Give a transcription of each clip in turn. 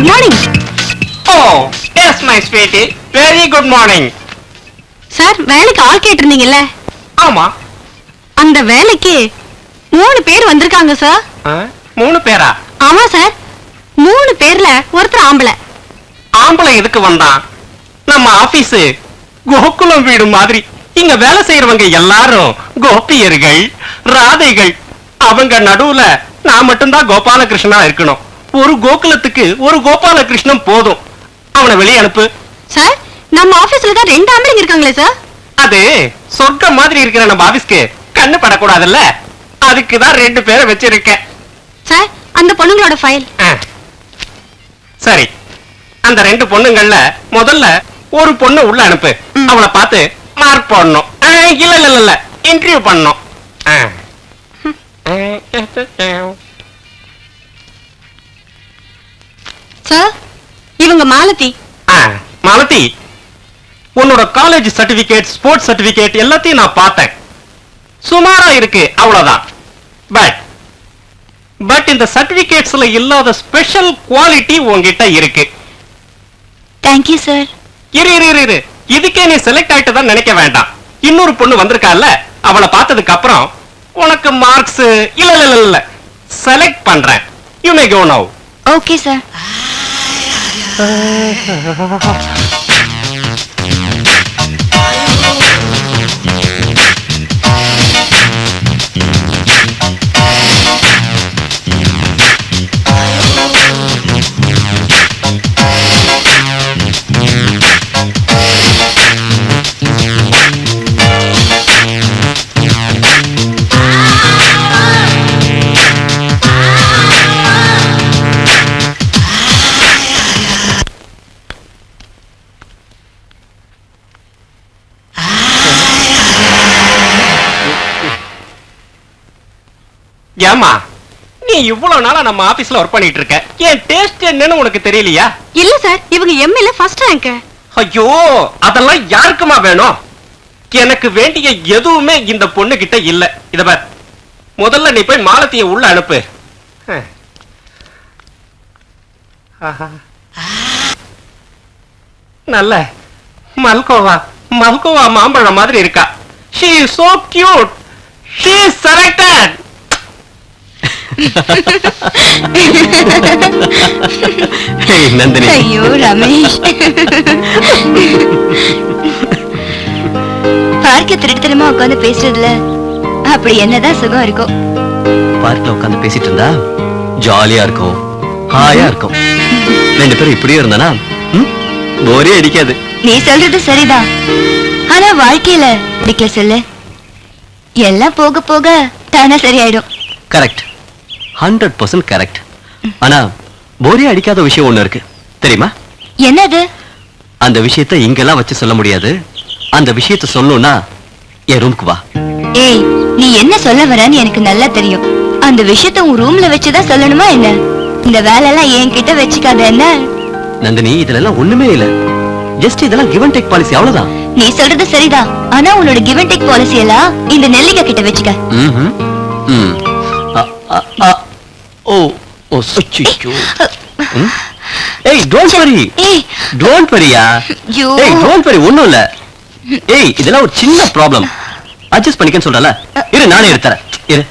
Good morning. Oh yes my sweetie, very good morning. Sir, வேலைக்கு ஆள் கேட்டிருந்தீங்கல்ல? ஆமா. அந்த வேலைக்கு 3 பேர் வந்திருக்காங்க சார். 3 பேரா? ஆமா சார், 3 பேர்ல ஒருத்தர் ஆம்பளை. ஆம்பளை எதுக்கு வந்தான்? நம்ம ஆபீஸ் கோகுலம் வீடு மாதிரி. இங்க வேலை செய்யறவங்க எல்லாரும் கோபியர்கள், ராதைகள். அவங்க நடுவுல நான் மட்டும்தான் கோபாலகிருஷ்ணனா இருக்கணும். ஒரு கோகுலத்துக்கு ஒரு கோபாலகிருஷ்ணன் போதும். அவனை வெளியே அனுப்பு. சார், நம்ம ஆபீஸ்ல தான் 2 ஆம்பளைங்க இருக்காங்களே சார். அது சொர்க்கம் மாதிரி இருக்கிற நம்ம ஆபீஸ்க்கு கண்ணு படக்கூடாதுல்ல, அதுக்குதான் 2 பேரை வச்சிருக்கேன். சார், அந்த பொண்ணுங்களோட ஃபைல். சரி, அந்த 2 பொண்ணுங்கள்ல முதல்ல ஒரு பொண்ணு உள்ள அனுப்பு. அவளை பார்த்து மார்க் போடணும். இல்ல இல்ல இல்ல, இன்டர்வியூ பண்ணணும். சார், இவங்க மாலதி. மாலதி, உன்னோட காலேஜ் சர்டிபிகேட், ஸ்போர்ட்ஸ் சர்டிபிகேட் எல்லாத்தையும் நான் பார்த்தேன். சுமாரா இருக்கு, அவ்வளவுதான். பட் இந்த சர்டிபிகேட்ஸ்ல இல்லாத ஸ்பெஷல் குவாலிட்டி உன்கிட்ட இருக்கு. Thank you sir. இரு, இதுக்கே நீ செலக்ட் ஆயிட்டு தான் நினைக்க வேண்டாம். இன்னொரு பொண்ணு வந்திருக்கால, அவளை பார்த்ததுக்கு அப்புறம் உனக்கு மார்க்ஸ் இல்ல செலக்ட் பண்றேன். யூ மே கோ நவ. Okay sir. ஏமா, நீ இவ்வளவு நாளா நம்ம ஆபீஸ்ல ஒர்க் பண்ணிட்டு இருக்க, என் டேஸ்ட் என்னன்னு உனக்கு தெரியலையா? இல்ல சார், இவங்க எம்ஏல ஃபர்ஸ்ட் ரேங்க். ஐயோ, அதெல்லாம் யாருக்குமா வேணும்? எனக்கு வேண்டிய எதுவுமே இந்த பொண்ணு கிட்ட இல்ல. இத பார், முதல்ல நீ போய் மாலத்திய உள்ள அனுப்பு. நல்ல மல்கோவா மாம்பழம் மாதிரி இருக்கா. She is so cute. She is selected. Nandini. ஐயோ ரமேஷ், பார்க்க திருட்டுத்தனமா உட்காந்து பேசுறதுல அப்படி என்னதான் சுகம் இருக்கும்? பார்க்ல உட்காந்து பேசிட்டு இருந்தா ஜாலியா இருக்கும், ஹாயா இருக்கும். 2 பேரும் இப்படியே இருந்தானா போரே அடிக்காது. நீ சொல்றது சரிதான், ஆனா வாழ்க்கையில அடிக்க சொல்லு, எல்லாம் போக போக தானே சரியாயிடும். Correct, 100% correct. ஆனா போரே அடிக்காத விஷயம் ஒண்ணு இருக்கு தெரியுமா? என்னது? அந்த விஷயத்தை இங்கெல்லாம் வச்சு சொல்ல முடியாது. அந்த விஷயத்தை சொல்லணும்னா என் ரூமுக்கு வா. ஏய், நீ என்ன சொல்ல வரன்னு எனக்கு நல்லா தெரியும். அந்த விஷயத்தை உன் ரூம்ல வச்சுதான் சொல்லணுமா என்ன? இந்த வேலை எல்லாம் என்கிட்ட வச்சுக்காத என்ன? நந்தினி, இதுல எல்லாம் ஒண்ணுமே இல்ல. ஜஸ்ட் இதெல்லாம் கிவ் அண்ட் டேக் பாலிசி, அவ்வளவுதான். நீ சொல்றது சரிதான், ஆனா உன்னோட கிவ் அண்ட் டேக் பாலிசி எல்லாம் இந்த நெல்லிக்கா கிட்ட வச்சுக்க. ஓ ஓ சச்சிச்சோ. ஏய், டோன்ட் வரி. டோன்ட் வரியா. ஏய், டோன்ட் வரி, ஒண்ணும் இல்ல. ஏய், இதெல்லாம் ஒரு சின்ன ப்ராப்ளம், அட்ஜஸ்ட் பண்ணிக்கன்னு சொல்றல. இரு, நானே எடுத்துறேன். இரு.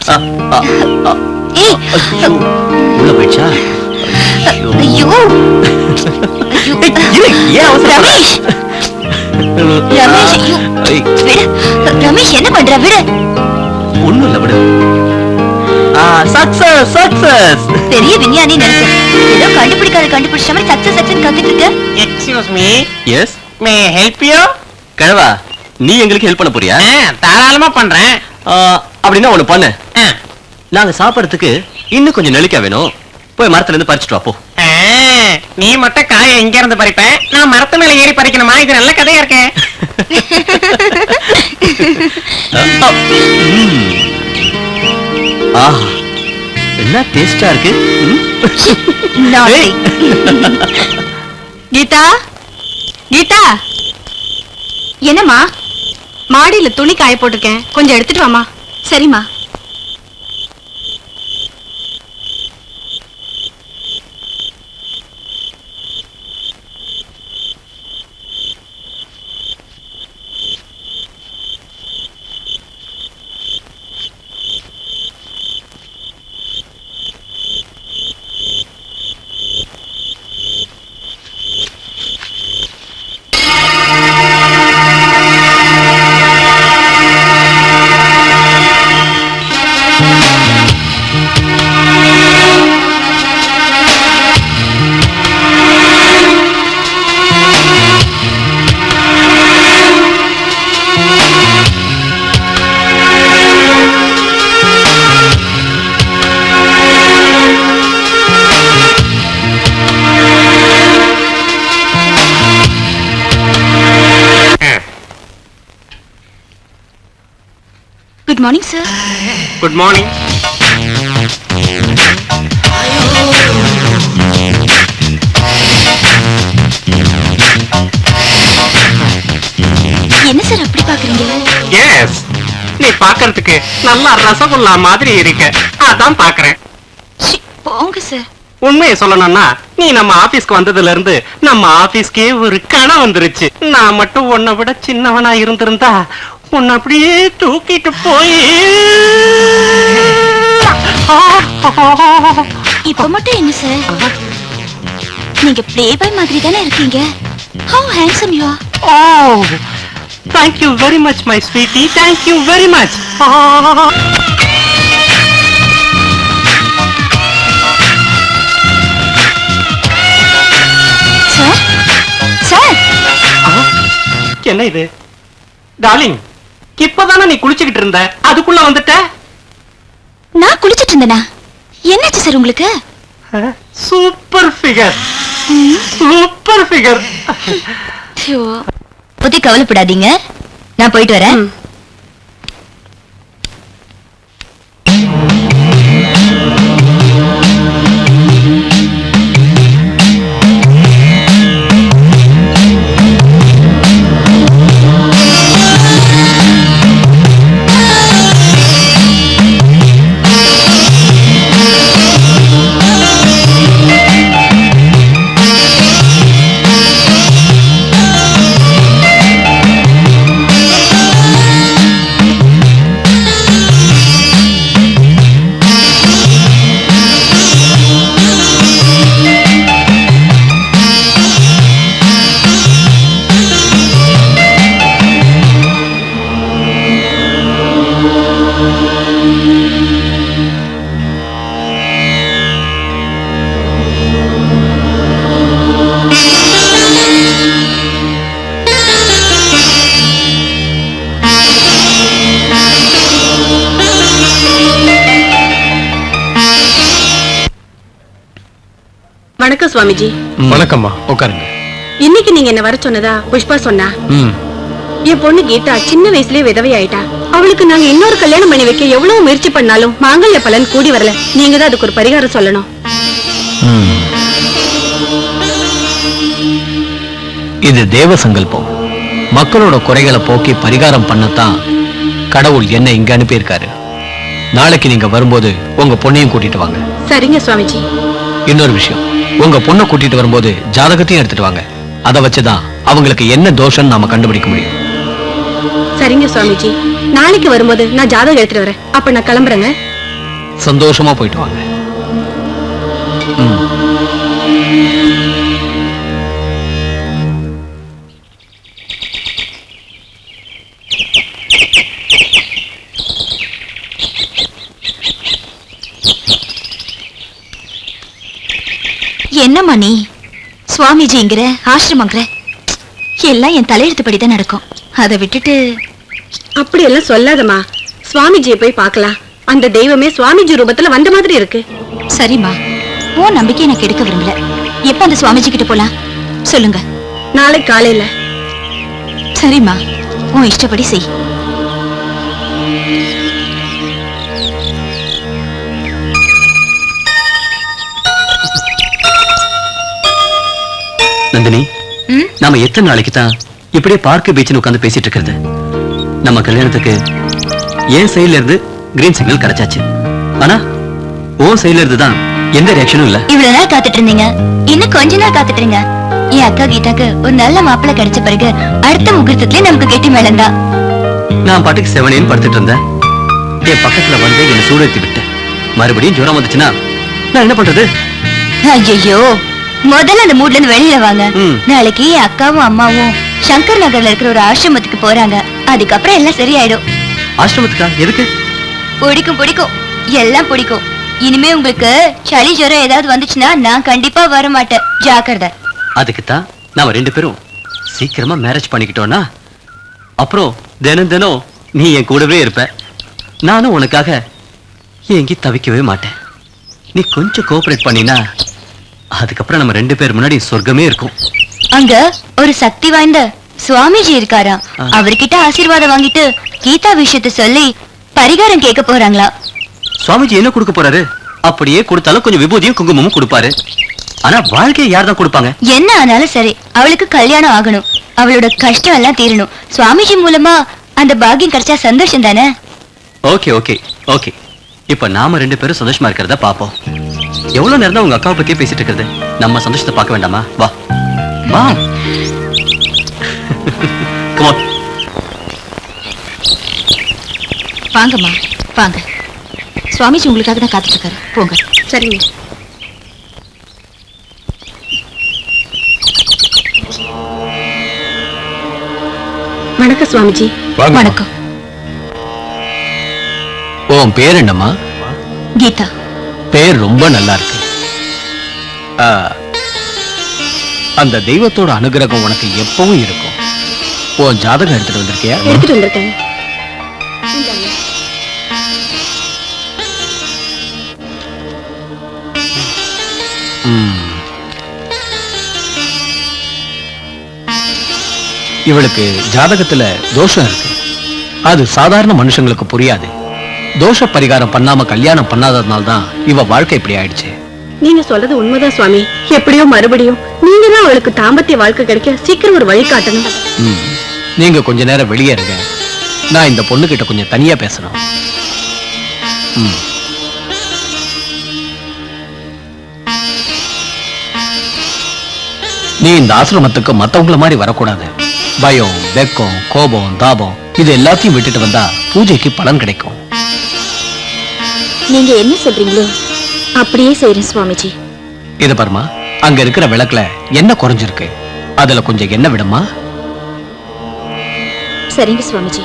ஏய், உள்ள போயிடுச்சா? ஐயோ ஐயோ, ஏன் அவசரம்? ரமேஷ், ரமேஷ், ஐயோ விடு. ரமேஷ், என்ன பண்ற? விடு. ஒண்ணும் இல்ல, விடு. Success success. பெரிய விஞ்ஞானி நினைச்சேன், ஏதோ கண்டுபிடிச்ச மாதிரி சக்சஸ் சக்சஸ் கத்திட்டு இருக்க. Excuse me. Yes, may help you? கழவா, நீ எங்களுக்கு ஹெல்ப் பண்ண போறியா? தாராளமா பண்றேன். அப்படின்னா ஒண்ணு பண்ணு. நாங்க சாப்பிடறதுக்கு இன்னும் கொஞ்சம் நெல்லிக்காய் வேணும். போய் மரத்துல இருந்து பறிச்சுட்டு வா போ. நீ மட்டும் காய எங்க இருந்து பறிப்பேன், நான் மரத்து மேல ஏறி பறிக்கணுமா? இது நல்ல கதையா இருக்கேன். என்ன டேஸ்டா இருக்கு. கீதா, கீதா. என்னம்மா? மாடியில துணி காய போட்டிருக்கேன், கொஞ்சம் எடுத்துட்டு வாமா. சரிம்மா. Good morning sir. Good morning. என்ன சார் அப்படி பாக்குறீங்க? எஸ், நீ பாக்குறதுக்கு நல்லா ரசகுல்லா மாதிரி இருக்க, அதான் பாக்குறேன். போங்க சார். உண்மையை சொல்லணும்னா நீ நம்ம ஆபீஸ்க்கு வந்ததுல இருந்து நம்ம ஆபீஸ்க்கே ஒரு கணம் வந்துருச்சு. நான் மட்டும் உன்னை விட சின்னவனா இருந்திருந்தா உன்னை அப்படியே தூக்கிட்டு போய் இப்ப மட்டும் என்ன சார், நீங்க பிளே பாய் மாதிரி தானே இருக்கீங்க. How handsome you are. Oh, thank you very much my sweetie, thank you very much. Sir sir, என்ன இது டார்லிங்? இப்பதானே நீ குளிச்சுக்கிட்டு இருந்த, அதுக்குள்ள வந்துட்ட? நான் குளிச்சிட்டு இருந்தேனா? என்னாச்சு சார் உங்களுக்கு? Super figure, super figure. பத்தி கவலைப்படாதீங்க, நான் போயிட்டு வரேன். வணக்கம் சுவாமிஜி. வணக்கம்மா, உட்காருங்க. இன்னைக்கு நீங்க என்ன வர சொன்னதா புஷ்பா சொன்னா. என் பொண்ணு கீதா சின்ன வயசுலயே விதவை ஆயிட்டா. அவளுக்கு நாங்க இன்னொரு கல்யாணம் பண்ணி வைக்க எவ்வளவு முயற்சி பண்ணாலும் மாங்கல்ய பலன் கூடி வரல. நீங்க தான் அதுக்கு ஒரு பரிகாரம் சொல்லணும். இது தேவ சங்கல்பம். மக்களோட குறைகளை போக்கி பரிகாரம் பண்ணத்தான் கடவுள் என்ன இங்க அனுப்பியிருக்காரு. நாளைக்கு நீங்க வரும்போது உங்க பொண்ணையும் கூட்டிட்டு வாங்க. சரிங்க சுவாமிஜி. இன்னொரு விஷயம், உங்க பொண்ணை கூட்டிட்டு வரும்போது ஜாதகத்தையும் எடுத்துட்டு வாங்க. அதை வச்சுதான் அவங்களுக்கு என்ன தோஷம் நாம கண்டுபிடிக்க முடியும். சரிங்க சுவாமிஜி. நாளைக்கு வரும்போது நான் ஜாதகம் எடுத்துட்டு வரேன். அப்ப நான் கிளம்புறேங்க. சந்தோஷமா போயிட்டு வாங்க. என்னம்மா நீ சுவாமிஜிங்கிற ஆசிரமங்கிற எல்லாம் என் தலையெழுத்துப்படிதான் நடக்கும். அதை விட்டுட்டு அப்படி எல்லாம் சொல்லாதம்மா. சுவாமிஜியை போய் பார்க்கலாம். அந்த தெய்வமே சுவாமிஜி ரூபத்துல வந்த மாதிரி இருக்கு. சரிம்மா, உன் நம்பிக்கை எனக்கு எடுக்க விரும்பல. எப்ப அந்த சுவாமிஜி கிட்ட போலாம் சொல்லுங்க. நாளை காலையில. சரிம்மா, உன் இஷ்டப்படி செய். நந்தினி, நாம எத்தனை நாளைக்கு தான் இப்படியே பார்க்க பீச்சில் உட்கார்ந்து பேசிட்டு இருக்கிறது? நம்ம கல்யாணத்துக்கு என் சைடுல இருந்து கிரீன் சிக்னல் கிடைச்சாச்சு. ஆனா உன் சைடுல இருந்து தான் எந்த ரியாக்ஷனும் இல்ல. இவ்வளவு நாள் காத்துட்டு இருந்தீங்க, இன்னும் கொஞ்ச நாள் காத்துட்டு இருங்க. என் அக்கா கீதாக்கு ஒரு நல்ல மாப்பிள்ளை கிடைச்ச பிறகு அடுத்த முகூர்த்தத்திலே நமக்கு கெட்டி மேளம்தான். நான் பாட்டுக்கு செவனேன்னு படுத்துட்டு இருந்தேன். என் பக்கத்துல வந்து என்ன சூடேத்தி விட்டேன். மறுபடியும் ஜுரம் வந்துச்சுன்னா நான் என்ன பண்றது? ஐயோ, முதல்ல அந்த மூட்ல இருந்து வெளியில வாங்க. நாளைக்கு அக்காவும் அம்மாவும் சங்கர் நகர்ல இருக்கிற ஒரு ஆசிரமத்துக்கு போறாங்க. அதுக்கப்புறம் எல்லாம் சரியாயிடும். ஆசிரமத்துக்கா? எதுக்கு? பிடிக்கும் பிடிக்கும், எல்லாம் பிடிக்கும். இனிமே உங்களுக்கு சளி ஜுரம் ஏதாவது வந்துச்சுன்னா நான் கண்டிப்பா வர மாட்டேன். ஜாக்கிரதை. அதுக்குத்தான் நாம ரெண்டு பேரும் சீக்கிரமா மேரேஜ் பண்ணிக்கிட்டோம்னா அப்புறம் தினம் தினம் நீ என் கூடவே இருப்ப. நானும் உனக்காக எங்கி தவிக்கவே மாட்டேன். நீ கொஞ்சம் கோஆபரேட் பண்ணினா அதுக்கப்புறம் நம்ம ரெண்டு பேர் முன்னாடி சொர்க்கமே இருக்கும். அங்க ஒரு சக்தி வாய்ந்த சுவாமிஜி இருக்காராம். அவர்கிட்ட ஆசீர்வாதம் வாங்கிட்டு கீதா விஷயத்தை சொல்லி பரிகாரம் கேட்க போறாங்களா. சுவாமிஜி என்ன கொடுக்க போறாரு? அப்படியே கொடுத்தாலும் கொஞ்சம் விபூதியும் குங்குமமும் கொடுப்பாரு. ஆனா வாழ்க்கையை யார் தான் கொடுப்பாங்க? என்ன ஆனாலும் சரி, அவளுக்கு கல்யாணம் ஆகணும், அவளோட கஷ்டம் எல்லாம் தீரணும். சுவாமிஜி மூலமா அந்த பாக்கியம் கிடைச்சா சந்தோஷம் தானே. ஓகே ஓகே ஓகே, இப்ப நாம 2 பேரும் சந்தோஷமா இருக்கிறத பாப்போம். எவ்வளவு நேரம் தான் உங்க அக்காவை பத்தியே பேசிட்டு இருக்கிறது? நம்ம சந்தோஷத்தை பார்க்க வேண்டாமா? வா வா. Come on. வாங்கம்மா வாங்க. சுவாமிஜி உங்களுக்காக தான் காத்துட்டு இருக்காரு. போங்க. சரிங்க. வணக்கம் சுவாமிஜி. வணக்கம். உன் பேர் என்னம்மா? கீதா. பேர் ரொம்ப நல்லா இருக்கு. அந்த தெய்வத்தோட அனுகிரகம் உனக்கு எப்பவும் இருக்கும். உன் ஜாதகம் எடுத்துட்டு வந்திருக்கியா? எடுத்துட்டு வந்திருக்கேன். இவளுக்கு ஜாதகத்துல தோஷம் இருக்கு. அது சாதாரண மனுஷங்களுக்கு புரியாது. தோஷ பரிகாரம் பண்ணாம கல்யாணம் பண்ணாததுனால தான் இவ வாழ்க்கை இப்படி ஆயிடுச்சு. நீங்க சொல்றது உண்மைதான் சுவாமி. எப்படியோ மறுபடியும் நீங்க தான் அவளுக்கு தாம்பத்திய வாழ்க்கை கிடைக்க சீக்கிரம் ஒரு வழி காட்டணும். நீங்க கொஞ்ச நேரம் வெளியே இருங்க. நான் இந்த பொண்ணு கிட்ட கொஞ்சம் தனியா பேசணும். நீ இந்த ஆசிரமத்துக்கு மத்தவங்கள மாதிரி வரக்கூடாது. பயம், வெக்கம், கோபம், தாபம் இது எல்லாத்தையும் விட்டுட்டு வந்தா பூஜைக்கு பலன் கிடைக்கும். நீங்க என்ன சொல்றீங்களோ அப்படியே செய்யறேன் சுவாமிஜி. இது பாருமா, அங்க இருக்கிற விளக்குல என்ன குறைஞ்சிருக்கு, அதுல கொஞ்சம் எண்ணெய் விடுமா. சரிங்க சுவாமிஜி.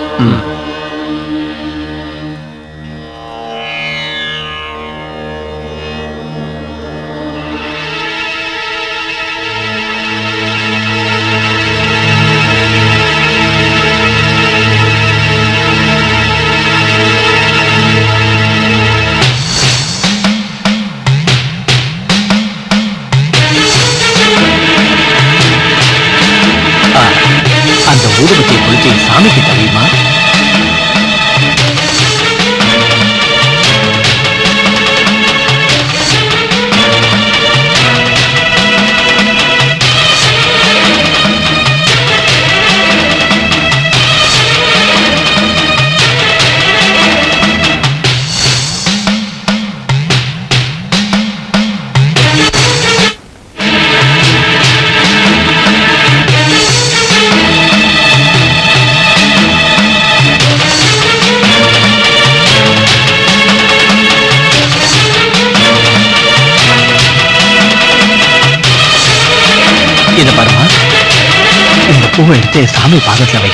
அந்த ஊதுபத்தியை கொளுத்தி சாமிக்கு தெரியுமா? இத பாருமா, இந்த பூவை எடுத்து சாமி பாதத்துல வை.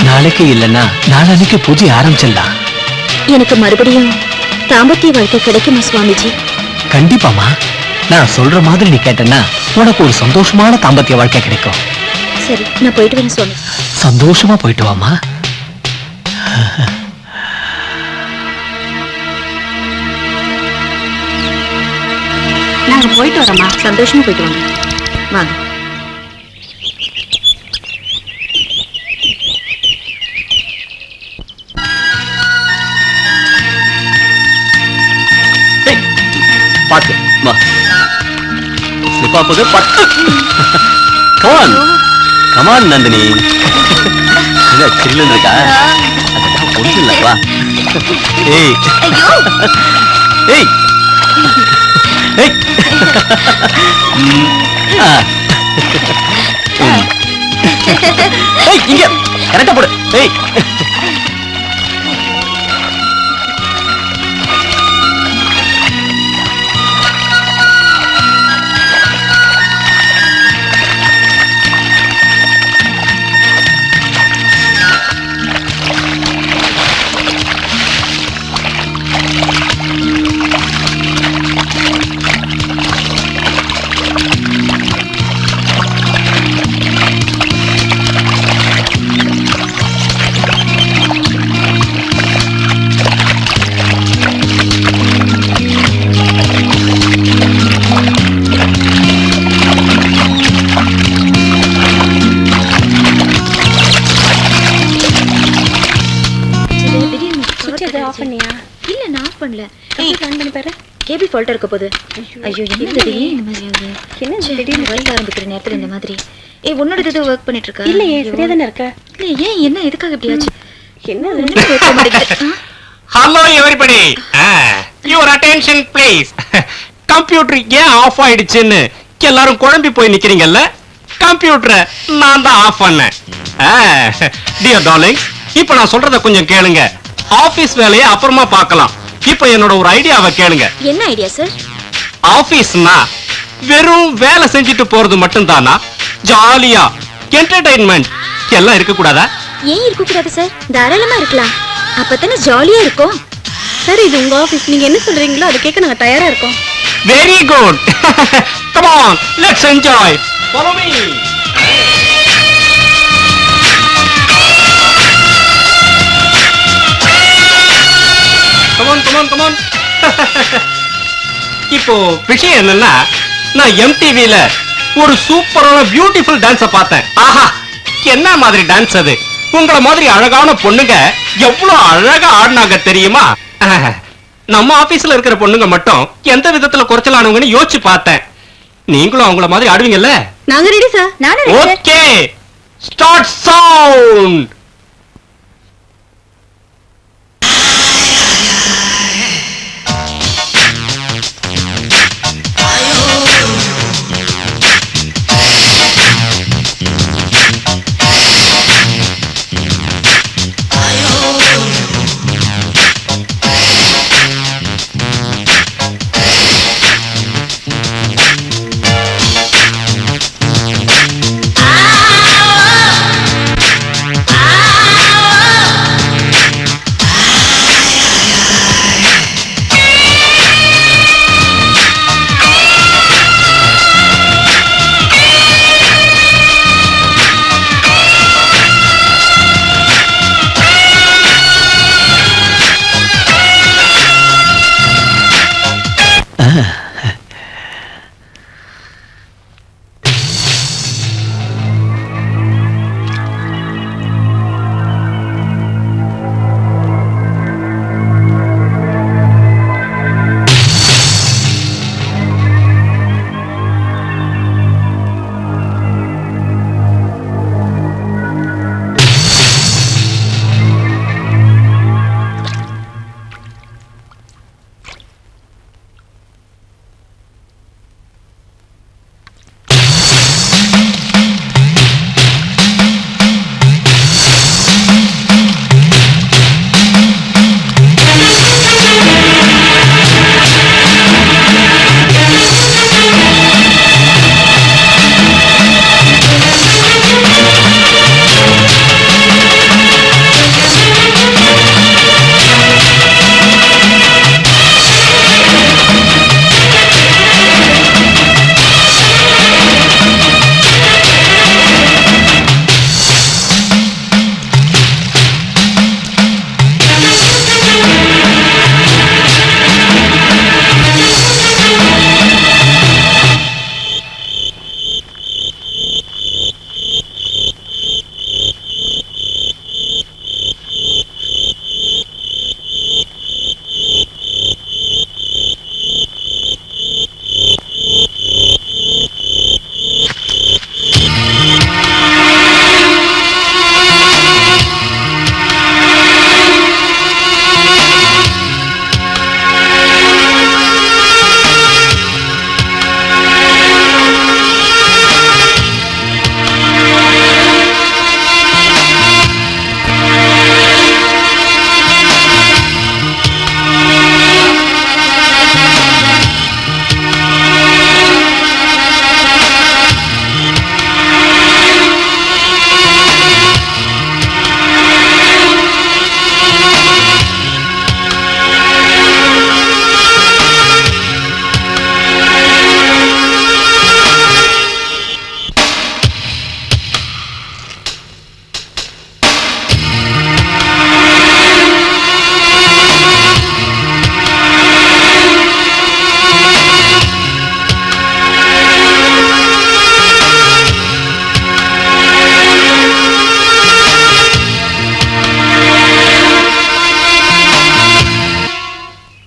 நாளைக்கு இல்லைன்னா நாளைக்கு பூஜை ஆரம்பிச்சிடலாம். எனக்கு மறுபடியும் தாம்பத்திய வாழ்க்கை கிடைக்குமா சுவாமிஜி? கண்டிப்பாமா. நான் சொல்ற மாதிரி நீ கேட்டனா உனக்கு ஒரு சந்தோஷமான தாம்பத்திய வாழ்க்கை கிடைக்கும். சரி, நான் போயிட்டு வரேன் சுவாமி. சந்தோஷமா போயிட்டு வாமா. நாங்க போயிட்டு வரோம்மா. சந்தோஷமா போயிட்டு வாங்க. வாங்க. பாத்து வா. ஸ்லிப் ஆகுது. பட்டு. Come on come on Nandini. இல்ல சில்லுன்னு இருக்கா? அதெல்லாம் ஒண்ணு இல்ல. வா. ஏய் ஏய் ஏய். ஏய் இங்க கரெக்டா போடு. ஏய் ஆஃப் பண்ணியா? இல்ல நான் ஆஃப் பண்ணல. கம்ப்யூட்டர் ஆன் பண்ணி பாரு. கேபிள் ஃபால்ட் இருக்க போகுது. ஐயோ என்னது இது இந்த மாதிரி ஆகுது? என்ன திடீர்னு வர ஆரம்பிக்கிற நேரத்துல இந்த மாதிரி. ஏய் உன்னோட இது வர்க் பண்ணிட்டு இருக்கா? இல்லையே, சரியா தானே இருக்க. இல்ல ஏன் என்ன எதுக்காக இப்படி ஆச்சு? என்ன ஒண்ணுமே work ஆக மாட்டேங்குது. Hello everybody, your attention please. Computer ஏன் ஆஃப் ஆயிடுச்சுன்னு எல்லாரும் குழம்பி போய் நிக்கிறீங்கல்ல, கம்ப்யூட்டரை நான் தான் ஆஃப் பண்ணேன். டியர் டார்லிங், இப்போ நான் சொல்றத கொஞ்சம் கேளுங்க. ஆபீஸ் வேலையை அப்புறமா பார்க்கலாம். இப்போ என்னோட ஒரு ஐடியாவை கேளுங்க. என்ன ஐடியா சார்? ஆபீஸ்னா வெறும் வேலை செஞ்சுட்டு போறது மட்டும் தானா? ஜாலியா என்டர்டைன்மெண்ட் எல்லாம் இருக்க கூடாதா? ஏன் இருக்க கூடாது சார்? தாராளமா இருக்கலாம். அப்பதானே ஜாலியா இருக்கும். சார் இது உங்க ஆபீஸ், நீங்க என்ன சொல்றீங்களோ அதை கேட்க நாங்க தயாரா இருக்கோம். Very good. Come on, let's enjoy. Follow me. Come on come on come on. இப்போ விஷயம் என்னன்னா, நான் MTVல ஒரு சூப்பரான பியூட்டிஃபுல் டான்ஸ பார்த்தேன். ஆஹா, என்ன மாதிரி டான்ஸ் அது! உங்கள மாதிரி அழகான பொண்ணுங்க எவ்வளவு அழகா ஆடினாங்க தெரியுமா? நம்ம ஆபீஸ்ல இருக்கிற பொண்ணுங்க மட்டும் எந்த விதத்துல குறைச்சலானவங்கன்னு யோசிச்சு பார்த்தேன். நீங்களும் அவங்கள மாதிரி ஆடுவீங்கல்ல? நாங்க ரெடி சார். நானும் ready, sir. Okay, start sound.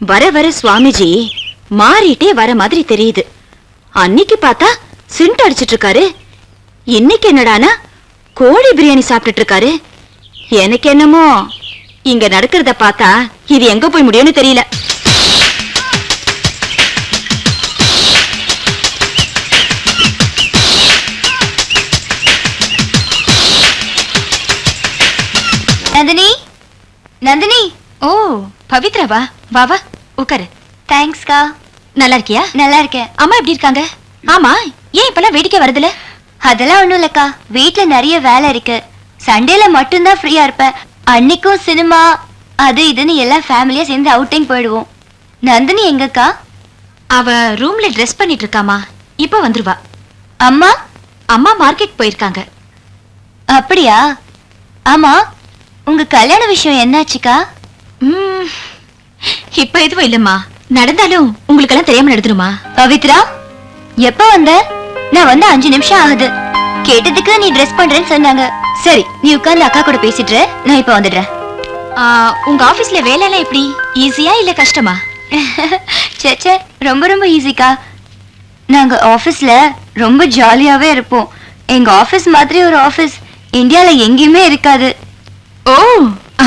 வர வர சுவாமிஜி மாறிட்டே வர மாதிரி தெரியுது. அன்னைக்கு பார்த்தா சிண்ட் அடிச்சிட்டு இருக்காரு, இன்னைக்கு என்னடானா கோழி பிரியாணி சாப்பிட்டுட்டு இருக்காரு. எனக்கு என்னமோ இங்க நடக்கிறத பார்த்தா இது எங்க போய் முடியும்னு தெரியல. நந்தினி, நந்தினி. ஓ பவித்ரா, வா வா வா உட்காரு. தேங்க்ஸ்க்கா. நல்லா இருக்கியா? நல்லா இருக்கேன். அம்மா எப்படி இருக்காங்க? ஆமா, ஏன் இப்பெல்லாம் வேடிக்கை வருதுல? அதெல்லாம் ஒண்ணும் இல்லக்கா, வீட்ல நிறைய வேலை இருக்கு. சண்டேல மட்டும்தான் ஃப்ரீயா இருப்பேன். அன்னைக்கும் சினிமா அது இதுன்னு எல்லாம் ஃபேமிலியா சேர்ந்து அவுட்டிங் போயிடுவோம். நந்தினி எங்கக்கா? அவ ரூம்ல ட்ரெஸ் பண்ணிட்டு இருக்காமா, இப்ப வந்துருவா. அம்மா? அம்மா மார்க்கெட் போயிருக்காங்க. அப்படியா? ஆமா, உங்க கல்யாண விஷயம் என்னாச்சுக்கா? இப்ப எதுவும் இல்லம்மா, நடந்தாலும் உங்களுக்கெல்லாம் தெரியாம நடந்துருமா? பவித்ரா, எப்ப வந்த? நான் வந்து 5 நிமிஷம் ஆகுது. கேட்டதுக்கு நீ ட்ரெஸ் பண்றேன்னு சொன்னாங்க. சரி, நீ உட்கார்ந்து அக்கா கூட பேசிட்டு, நான் இப்ப வந்துடுறேன். உங்க ஆபீஸ்ல வேலை எல்லாம் எப்படி? ஈஸியா இல்ல கஷ்டமா? சேச்சே, ரொம்ப ரொம்ப ஈஸிக்கா. நாங்க ஆபீஸ்ல ரொம்ப ஜாலியாவே இருப்போம். எங்க ஆபீஸ் மாதிரி ஒரு ஆபீஸ் இந்தியால எங்கேயுமே இருக்காது. ஓ,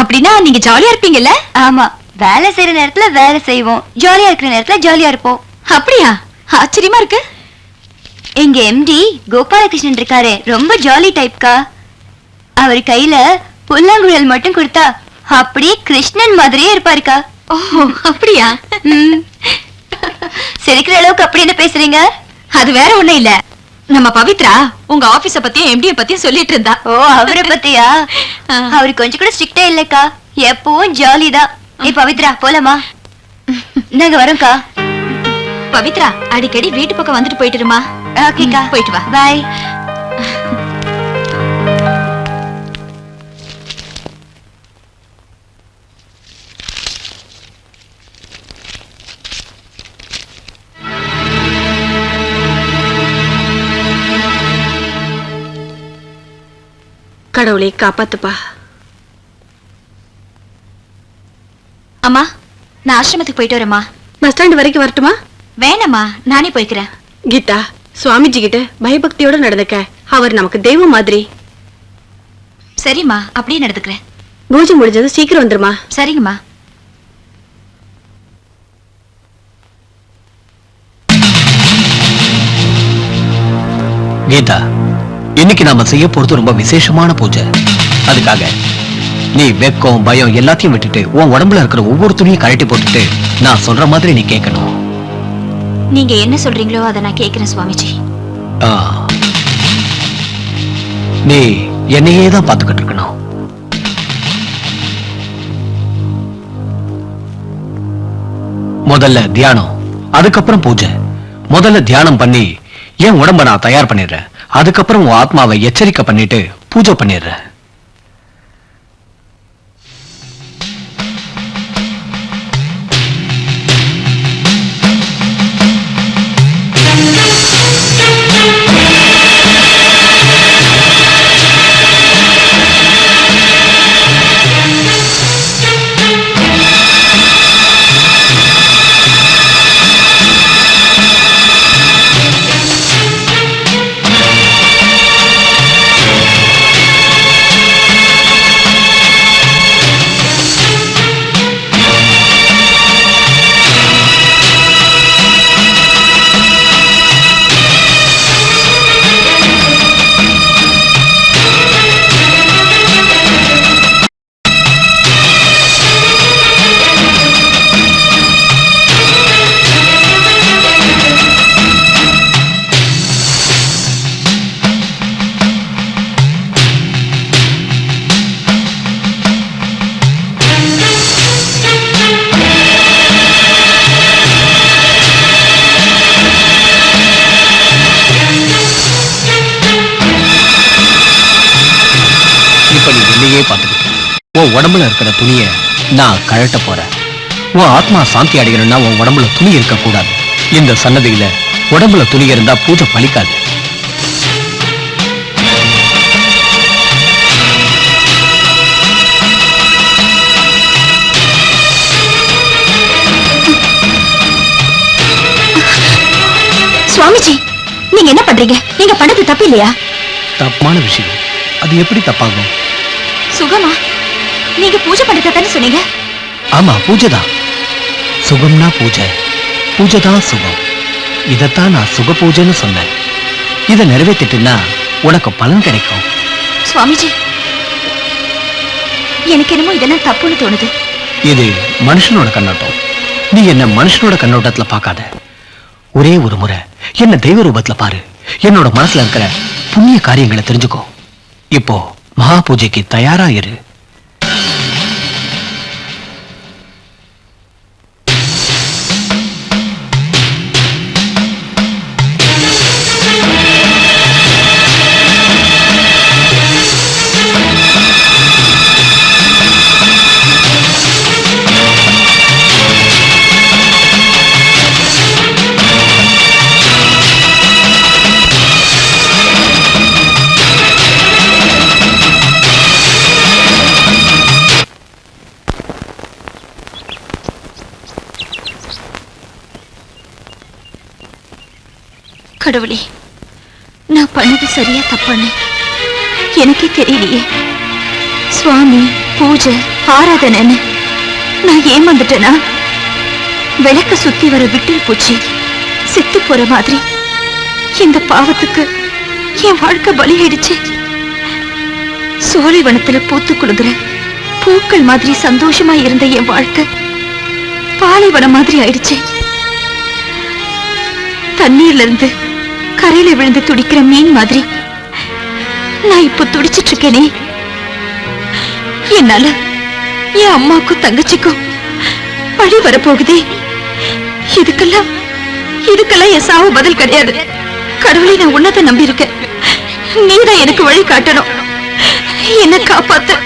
அப்படின்னா நீங்க ஜாலியா இருப்பீங்கல்ல? ஆமா, வேலை செய்யற நேரத்துல வேலை செய்வோம், ஜாலியா இருக்கிற நேரத்துல ஜாலியா இருப்போம். அப்படியா? ஆச்சரியமா இருக்கு. எங்க எம்டி கோபாலகிருஷ்ணன் இருக்காரு, ரொம்ப ஜாலி டைப்கா. அவர் கையில புல்லாங்குழல் மட்டும் கொடுத்தா அப்படியே கிருஷ்ணன் மாதிரியே இருப்பாருக்கா. ஓ அப்படியா? சிரிக்கிற அளவுக்கு அப்படி என்ன பேசுறீங்க? அது வேற ஒண்ணும் இல்ல, நம்ம பவித்ரா உங்க ஆபீஸ பத்தியும் எம்டிய பத்தியும் சொல்லிட்டு இருந்தா. ஓ, அவரை பத்தியா? அவரு கொஞ்சம் கூட ஸ்ட்ரிக்டே இல்லக்கா, எப்பவும் ஜாலிதான். பவித்ரா போலாமா? நாங்க வரோம்க்கா. பவித்ரா, அடிக்கடி வீட்டு பக்கம் வந்துட்டு போயிட்டு இருமா. ஓகேக்கா, போயிட்டு வா. பாய். கடவுளை காப்பாத்துப்பா. அம்மா, நான் ஆசிரமத்துக்கு போயிட்டு வரேம்மா. பஸ் ஸ்டாண்ட் வரைக்கும் வரட்டுமா? வேணாம்மா, நானே போய்க்கிறேன். கீதா, சுவாமிஜி கிட்ட பயபக்தியோட நடந்துக்க. அவர் நமக்கு தெய்வம் மாதிரி. சரிம்மா, அப்படியே நடந்துக்கிறேன். பூஜை முடிஞ்சது சீக்கிரம் வந்துருமா? சரிங்கம்மா. கீதா, இன்னைக்கு நாம செய்ய போறது ரொம்ப விசேஷமான பூஜை. அதுக்காக நீ வெக்கம் பயம் எல்லாத்தையும் விட்டுட்டு உன் உடம்புல இருக்கிற ஒவ்வொரு துணியும் கழட்டி போட்டுட்டு நான் சொல்ற மாதிரி நீ கேட்கணும். நீங்க என்ன சொல்றீங்களோ அதை நான் கேட்கிறேன் சுவாமிஜி. நீ என்னையே தான் பார்த்துக்கிட்டு இருக்கணும். முதல்ல தியானம், அதுக்கப்புறம் பூஜை. முதல்ல தியானம் பண்ணி என் உடம்ப நான் தயார் பண்ணிடுறேன். அதுக்கப்புறம் உன் ஆத்மாவை எச்சரிக்கை பண்ணிட்டு பூஜை பண்ணிடுறேன். உன் உடம்புல இருக்கிற துணிய நான் கழட்ட போறேன். உன் ஆத்மா சாந்தி அடையணும்னா உன் உடம்புல துணி இருக்க கூடாது. இந்த சன்னதியில உடம்புல துணி இருந்தா பூஜை பலிக்காது. பண்றீங்க? நீங்க பண்ணது தப்பு இல்லையா? தப்பான விஷயம். அது எப்படி தப்பாகும்? சுகமா? நீங்க பூஜை பண்றத தானே சொன்னீங்க? ஆமா, பூஜை தான். சுகம்னா பூஜை, பூஜை தான் சுகம். இதத்தான் நான் சுக பூஜைன்னு சொன்னேன். இதை நிறைவேற்றிட்டுன்னா உனக்கு பலன் கிடைக்கும். சுவாமிஜி, எனக்கு என்னமோ இதெல்லாம் தப்புன்னு தோணுது. இது மனுஷனோட கண்ணோட்டம். நீ என்ன மனுஷனோட கண்ணோட்டத்துல பார்க்காத. ஒரே ஒரு முறை என்ன தெய்வ ரூபத்துல பாரு. என்னோட மனசுல இருக்கிற புண்ணிய காரியங்களை தெரிஞ்சுக்கோ. இப்போ மகா பூஜைக்கு தயாரா இரு. கடவுளே, நான் பண்ணது சரியா தப்பான்னு எனக்கே தெரியலையே. சுவாமி, பூஜை, ஆராதனைன்னு நான் ஏமாந்துட்டேனா? விளக்க சுத்தி வர விட்டில் பூச்சி செத்து போற மாதிரி இந்த பாவத்துக்கு என் வாழ்க்கை பலியாயிடுச்சு. சோலைவனத்துல பூத்து குலுங்குற பூக்கள் மாதிரி சந்தோஷமா இருந்த என் வாழ்க்கை பாலைவனம் மாதிரி ஆயிடுச்சு. தண்ணீர்ல இருந்து கரையில விழுந்து துடிக்கிற மீன் மாதிரி நான் இப்ப துடிச்சிட்டு இருக்கேனே. என்னால என் அம்மாக்கும் தங்கச்சிக்கும் பழி வரப்போகுதே. இதுக்கெல்லாம் என் சாவு பதில் கிடையாது. கடவுளை நான் உன்னத நம்பி இருக்கேன். நீதான் எனக்கு வழி காட்டணும். என்ன காப்பாத்து.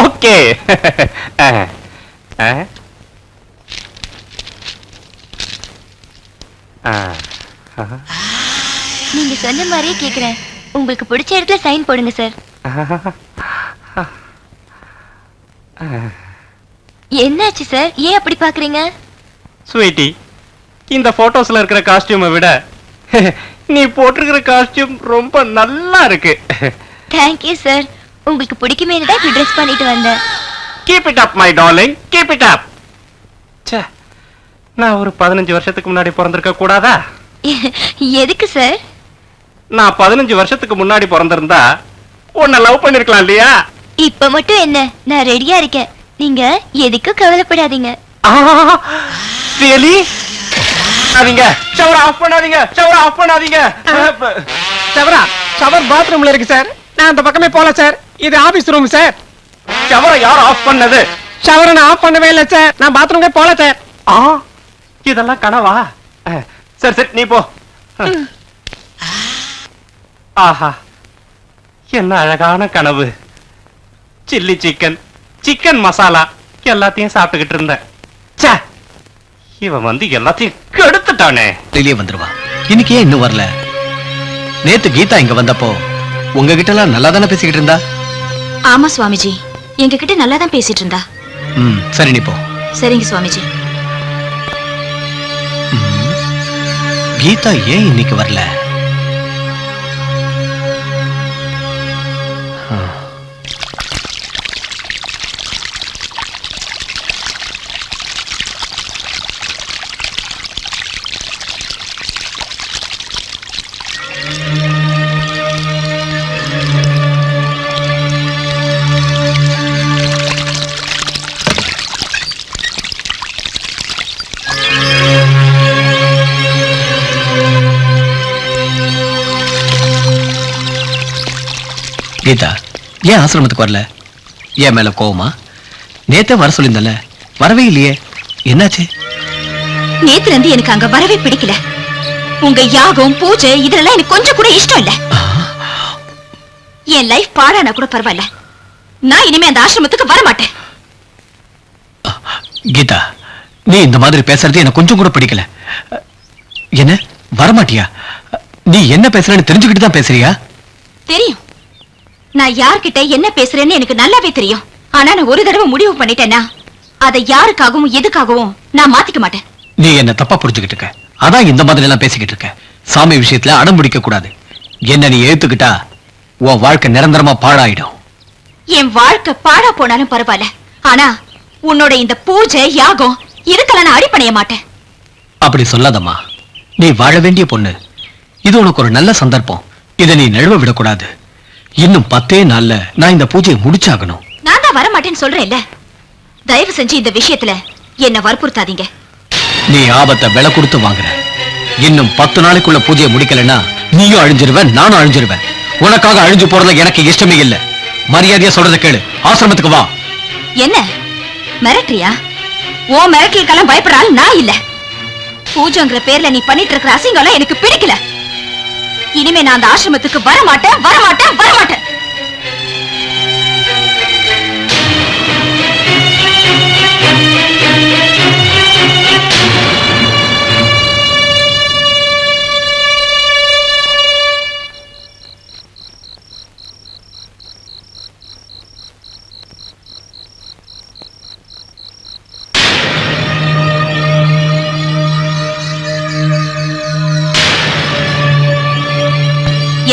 ஓகே. நீங்க சொன்ன மாதிரியே கேக்குறேன். உங்களுக்கு பிடிச்ச இடத்துல சைன் போடுங்க சார். என்னாச்சு சார்? ஏன் அப்படி பாக்குறீங்க? ஸ்வீட்டி, இந்த போட்டோஸ்ல இருக்கிற காஸ்டியூமை விட நீ போட்டிருக்கிற காஸ்டியூம் ரொம்ப நல்லா இருக்கு. Thank you sir. உங்களுக்கு பிடிக்குமே தான் இப்படி ட்ரெஸ் பண்ணிட்டு வந்தேன். Keep it up my darling, keep it up. நான் ஒரு 15 வருஷத்துக்கு முன்னாடி பிறந்திருக்க கூடாதா? எதுக்கு சார்? நான் 15 வருஷத்துக்கு முன்னாடி பிறந்திருந்தா உன்னை லவ் பண்ணிருக்கலாம் இல்லையா? இப்ப மட்டும் என்ன, நான் ரெடியா இருக்கேன். நீங்க எதுக்கும் கவலைப்படாதீங்க. ரியலி? பண்ணாதீங்க, ஷவர் ஆஃப் பண்ணாதீங்க, ஷவர் ஆஃப் பண்ணாதீங்க. ஷவர் பாத்ரூம்ல இருக்கு சார். நான் அந்த பக்கமே போல சார். இது ஆபீஸ் ரூம் சார். ஷவரை யார் ஆஃப் பண்ணது? ஷவரை நான் ஆஃப் பண்ணவே இல்லை சார். நான் பாத்ரூம்க்கே போல சார். இதெல்லாம் கனவா? சரி சரி, நீ போ. ஆஹா, என்ன அழகான கனவு. சில்லி சிக்கன், சிக்கன் மசாலா எல்லாத்தையும் சாப்பிட்டுக்கிட்டு இருந்தேன். இவன் வந்து எல்லாத்தையும் கெடுத்துட்டானே. வெளியே வந்துருவா. இன்னைக்கு ஏன் இன்னும் வரல? நேத்து கீதா இங்க வந்தப்போ உங்ககிட்ட எல்லாம் நல்லா தானே பேசிக்கிட்டு இருந்தா? ஆமா சுவாமிஜி, எங்க கிட்ட நல்லா தான் பேசிட்டு இருந்தா. சரி, நீ போ. சரிங்க சுவாமிஜி. கீதா ஏன் இன்னைக்கு வரல? கீதா, ஏன் ஆசிரமத்துக்கு வரல? ஏன் மேல கோவமா? நேத்தே வர சொல்லியிருந்தல, வரவே இல்லையே, என்னாச்சு? நேத்துல இருந்து எனக்கு அங்க வரவே பிடிக்கல. உங்க யாகம் பூஜை இதெல்லாம் எனக்கு கொஞ்சம் கூட இஷ்டம் இல்ல. என் லைஃப் பாடானா கூட பரவாயில்ல, நான் இனிமே அந்த ஆசிரமத்துக்கு வர மாட்டேன். கீதா, நீ இந்த மாதிரி பேசுறது எனக்கு கொஞ்சம் கூட பிடிக்கல. என்ன வரமாட்டியா? நீ என்ன பேசுறன்னு தெரிஞ்சுக்கிட்டு தான் பேசுறியா? தெரியும், நான் யார்கிட்ட என்ன பேசுறேன்னு எனக்கு நல்லாவே தெரியும். ஆனா நான் ஒரு தடவை முடிவு பண்ணிட்டேன்னா அதை யாருக்காகவும் எதுக்காகவும் நான் மாத்திக்க மாட்டேன். நீ என்ன தப்பா புரிஞ்சுக்கிட்டு இருக்க. அதான் இந்த மாதிரி எல்லாம் பேசிக்கிட்டு இருக்க. சாமி விஷயத்துல அடம் பிடிக்க கூடாது. என்ன நீ ஏத்துக்கிட்டா உன் வாழ்க்கை நிரந்தரமா பாழாயிடும். என் வாழ்க்கை பாழா போனாலும் பரவாயில்ல, ஆனா உன்னோட இந்த பூஜை யாகம் இதுக்கெல்லாம் நான் அடிப்படைய மாட்டேன். அப்படி சொல்லாதம்மா. நீ வாழ வேண்டிய பொண்ணு. இது உனக்கு ஒரு நல்ல சந்தர்ப்பம். இதை நீ நழுவ விடக்கூடாது. இன்னும் 10 நாள்ல நான் இந்த பூஜையை முடிச்சாகணும். நான் தான் வர மாட்டேன்னு சொல்றேன்ல. தயவு செஞ்சு இந்த விஷயத்துல என்ன வற்புறுத்தாதீங்க. நீ ஆபத்தை விலை கொடுத்து வாங்குற. இன்னும் 10 நாளைக்குள்ள பூஜையை முடிக்கலன்னா நீயும் அழிஞ்சிருவேன், நானும் அழிஞ்சிருவேன். உனக்காக அழிஞ்சு போறதுல எனக்கு இஷ்டமே இல்ல. மரியாதையா சொல்றத கேளு. ஆசிரமத்துக்கு வா. என்ன மிரட்டுறியா? ஓ மிரட்டலுக்கெல்லாம் பயப்படால் நான் இல்ல. பூஜைங்கிற பேர்ல நீ பண்ணிட்டு இருக்கிற அசிங்கம் எனக்கு பிடிக்கல. இனிமே நான் அந்த ஆசிரமத்துக்கு வர மாட்டேன், வர மாட்டேன், வர மாட்டேன்.